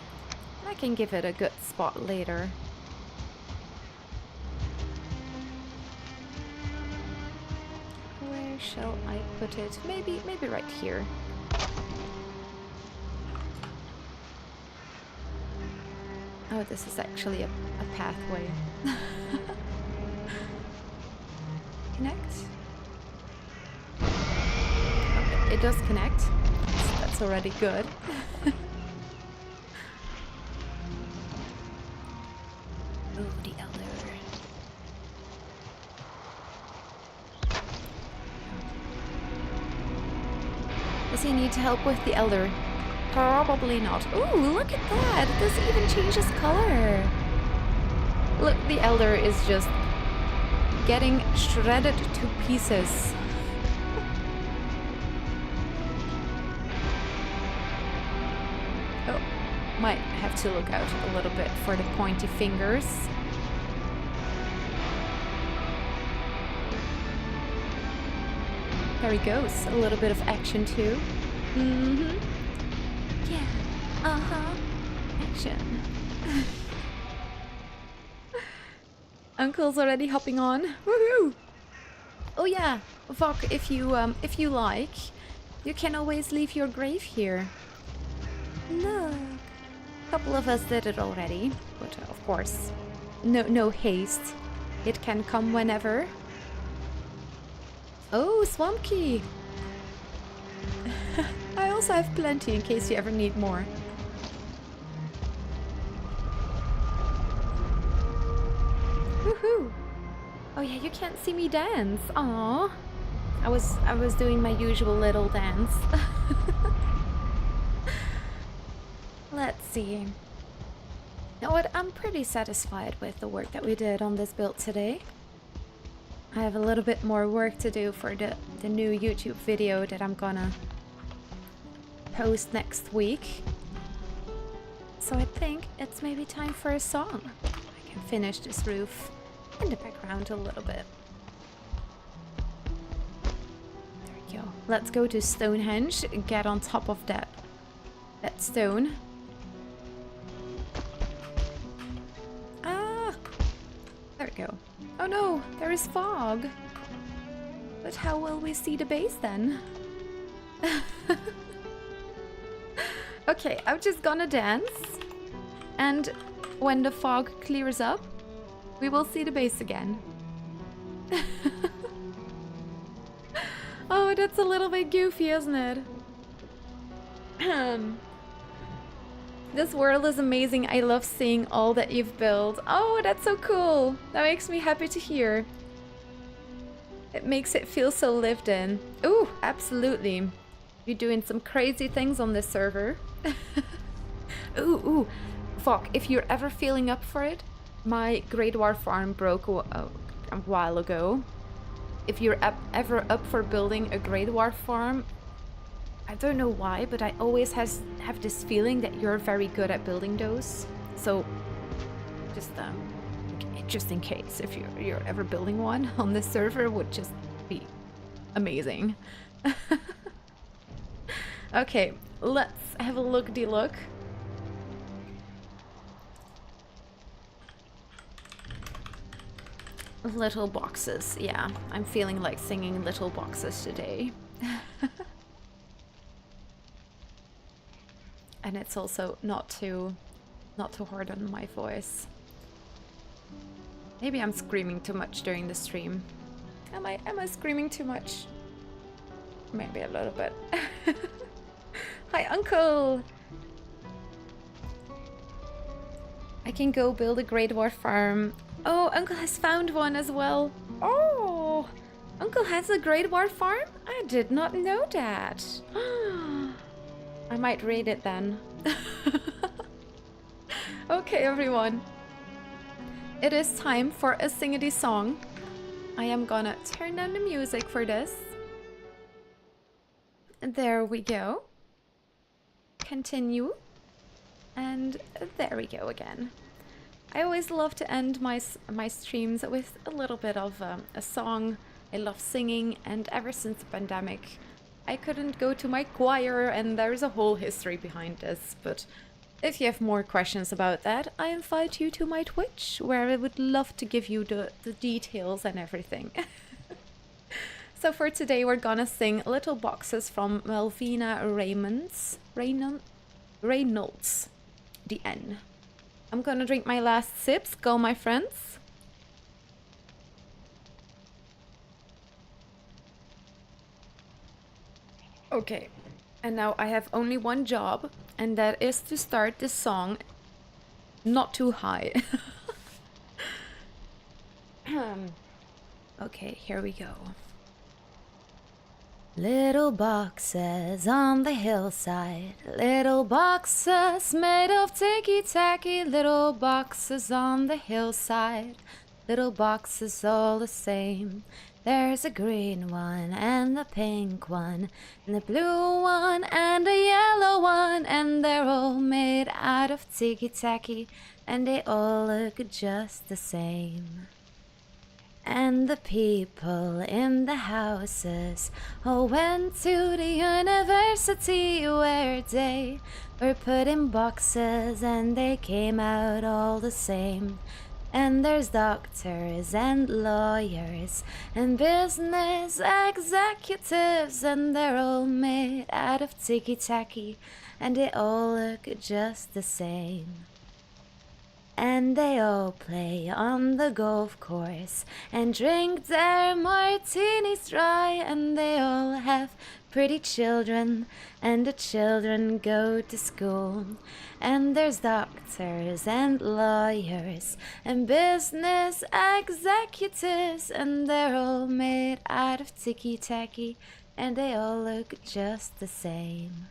I can give it a good spot later. Where shall I put it? Maybe right here. Oh, this is actually a pathway. Connect? Okay, it does connect. That's already good. Oh, the elder. Does he need help with the elder? Probably not. Ooh, look at that! It does even change his color. Look, the elder is just getting shredded to pieces. Oh, might have to look out a little bit for the pointy fingers. There he goes. A little bit of action too. Mm-hmm. Yeah. Uh-huh. Action. Uncle's already hopping on. Woohoo! Oh yeah, Vok, if you like, you can always leave your grave here. Look. A couple of us did it already, but of course, no haste. It can come whenever. Oh, swamp key. I also have plenty in case you ever need more. Woohoo! Oh yeah, you can't see me dance. Aww. I was doing my usual little dance. Let's see. You know what? I'm pretty satisfied with the work that we did on this build today. I have a little bit more work to do for the new YouTube video that I'm gonna post next week. So I think it's maybe time for a song. I can finish this roof in the background a little bit. There we go. Let's go to Stonehenge, get on top of that stone. Ah! There we go. Oh no, there is fog. But how will we see the base then? Okay, I'm just gonna dance. And when the fog clears up, we will see the base again. Oh, that's a little bit goofy, isn't it? This world is amazing. I love seeing all that you've built. Oh, that's so cool. That makes me happy to hear. It makes it feel so lived in. Ooh, absolutely. You're doing some crazy things on this server. Ooh. Fuck, if you're ever feeling up for it, my Grey Dwarf farm broke a while ago. If you're ever up for building a Grey Dwarf farm, I don't know why, but I always have this feeling that you're very good at building those. So, just in case, if you're ever building one on this server, would just be amazing. Okay, let's have a look-de-look. Little boxes, yeah. I'm feeling like singing Little Boxes today. And it's also not too hard on my voice. Maybe I'm screaming too much during the stream. Am I screaming too much? Maybe a little bit. Hi, Uncle! I can go build a Grey Dwarf farm. Oh, Uncle has found one as well. Oh! Uncle has a Grey Dwarf farm? I did not know that. I might raid it then. Okay, everyone. It is time for a singity song. I am gonna turn down the music for this. There we go. Continue. And there we go again. I always love to end my streams with a little bit of a song. I love singing, and ever since the pandemic, I couldn't go to my choir, and there's a whole history behind this. But if you have more questions about that, I invite you to my Twitch, where I would love to give you the details and everything. So for today, we're gonna sing Little Boxes from Malvina Reynolds, the N. I'm gonna drink my last sips. Go, my friends. Okay, and now I have only one job, and that is to start this song not too high. Okay, here we go. Little boxes on the hillside, little boxes made of ticky-tacky, little boxes on the hillside, little boxes all the same. There's a green one and a pink one, and a blue one and a yellow one, and they're all made out of ticky-tacky, and they all look just the same. And the people in the houses all went to the university, where they were put in boxes and they came out all the same. And there's doctors and lawyers and business executives, and they're all made out of ticky-tacky, and they all look just the same. And they all play on the golf course and drink their martinis dry, and they all have pretty children, and the children go to school. And there's doctors and lawyers and business executives, and they're all made out of ticky-tacky, and they all look just the same.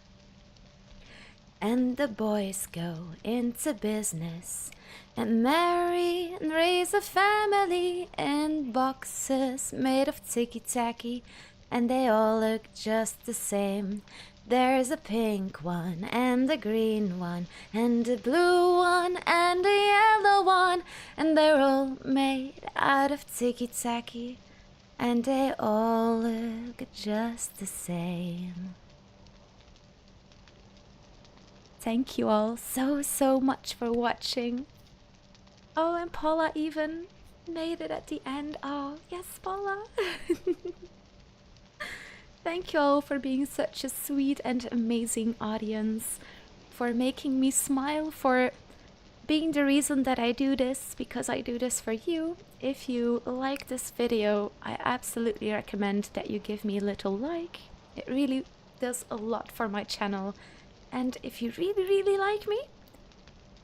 And the boys go into business and marry and raise a family in boxes made of ticky-tacky, and they all look just the same. There's a pink one and a green one and a blue one and a yellow one, and they're all made out of ticky-tacky, and they all look just the same. Thank you all so much for watching. Oh, and Paula even made it at the end. Oh, yes, Paula. Thank you all for being such a sweet and amazing audience. for making me smile, for being the reason that I do this, because I do this for you. If you like this video, I absolutely recommend that you give me a little like. It really does a lot for my channel. And if you really, really like me,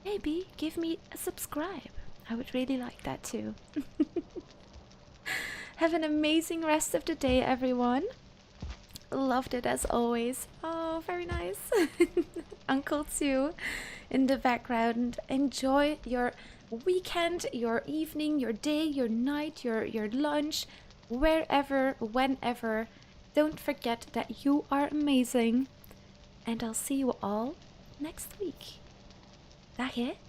maybe give me a subscribe. I would really like that too. Have an amazing rest of the day, everyone. Loved it as always. Oh, very nice. Uncle too in the background. Enjoy your weekend, your evening, your day, your night, your lunch, wherever, whenever. Don't forget that you are amazing. And I'll see you all next week. Dag hè?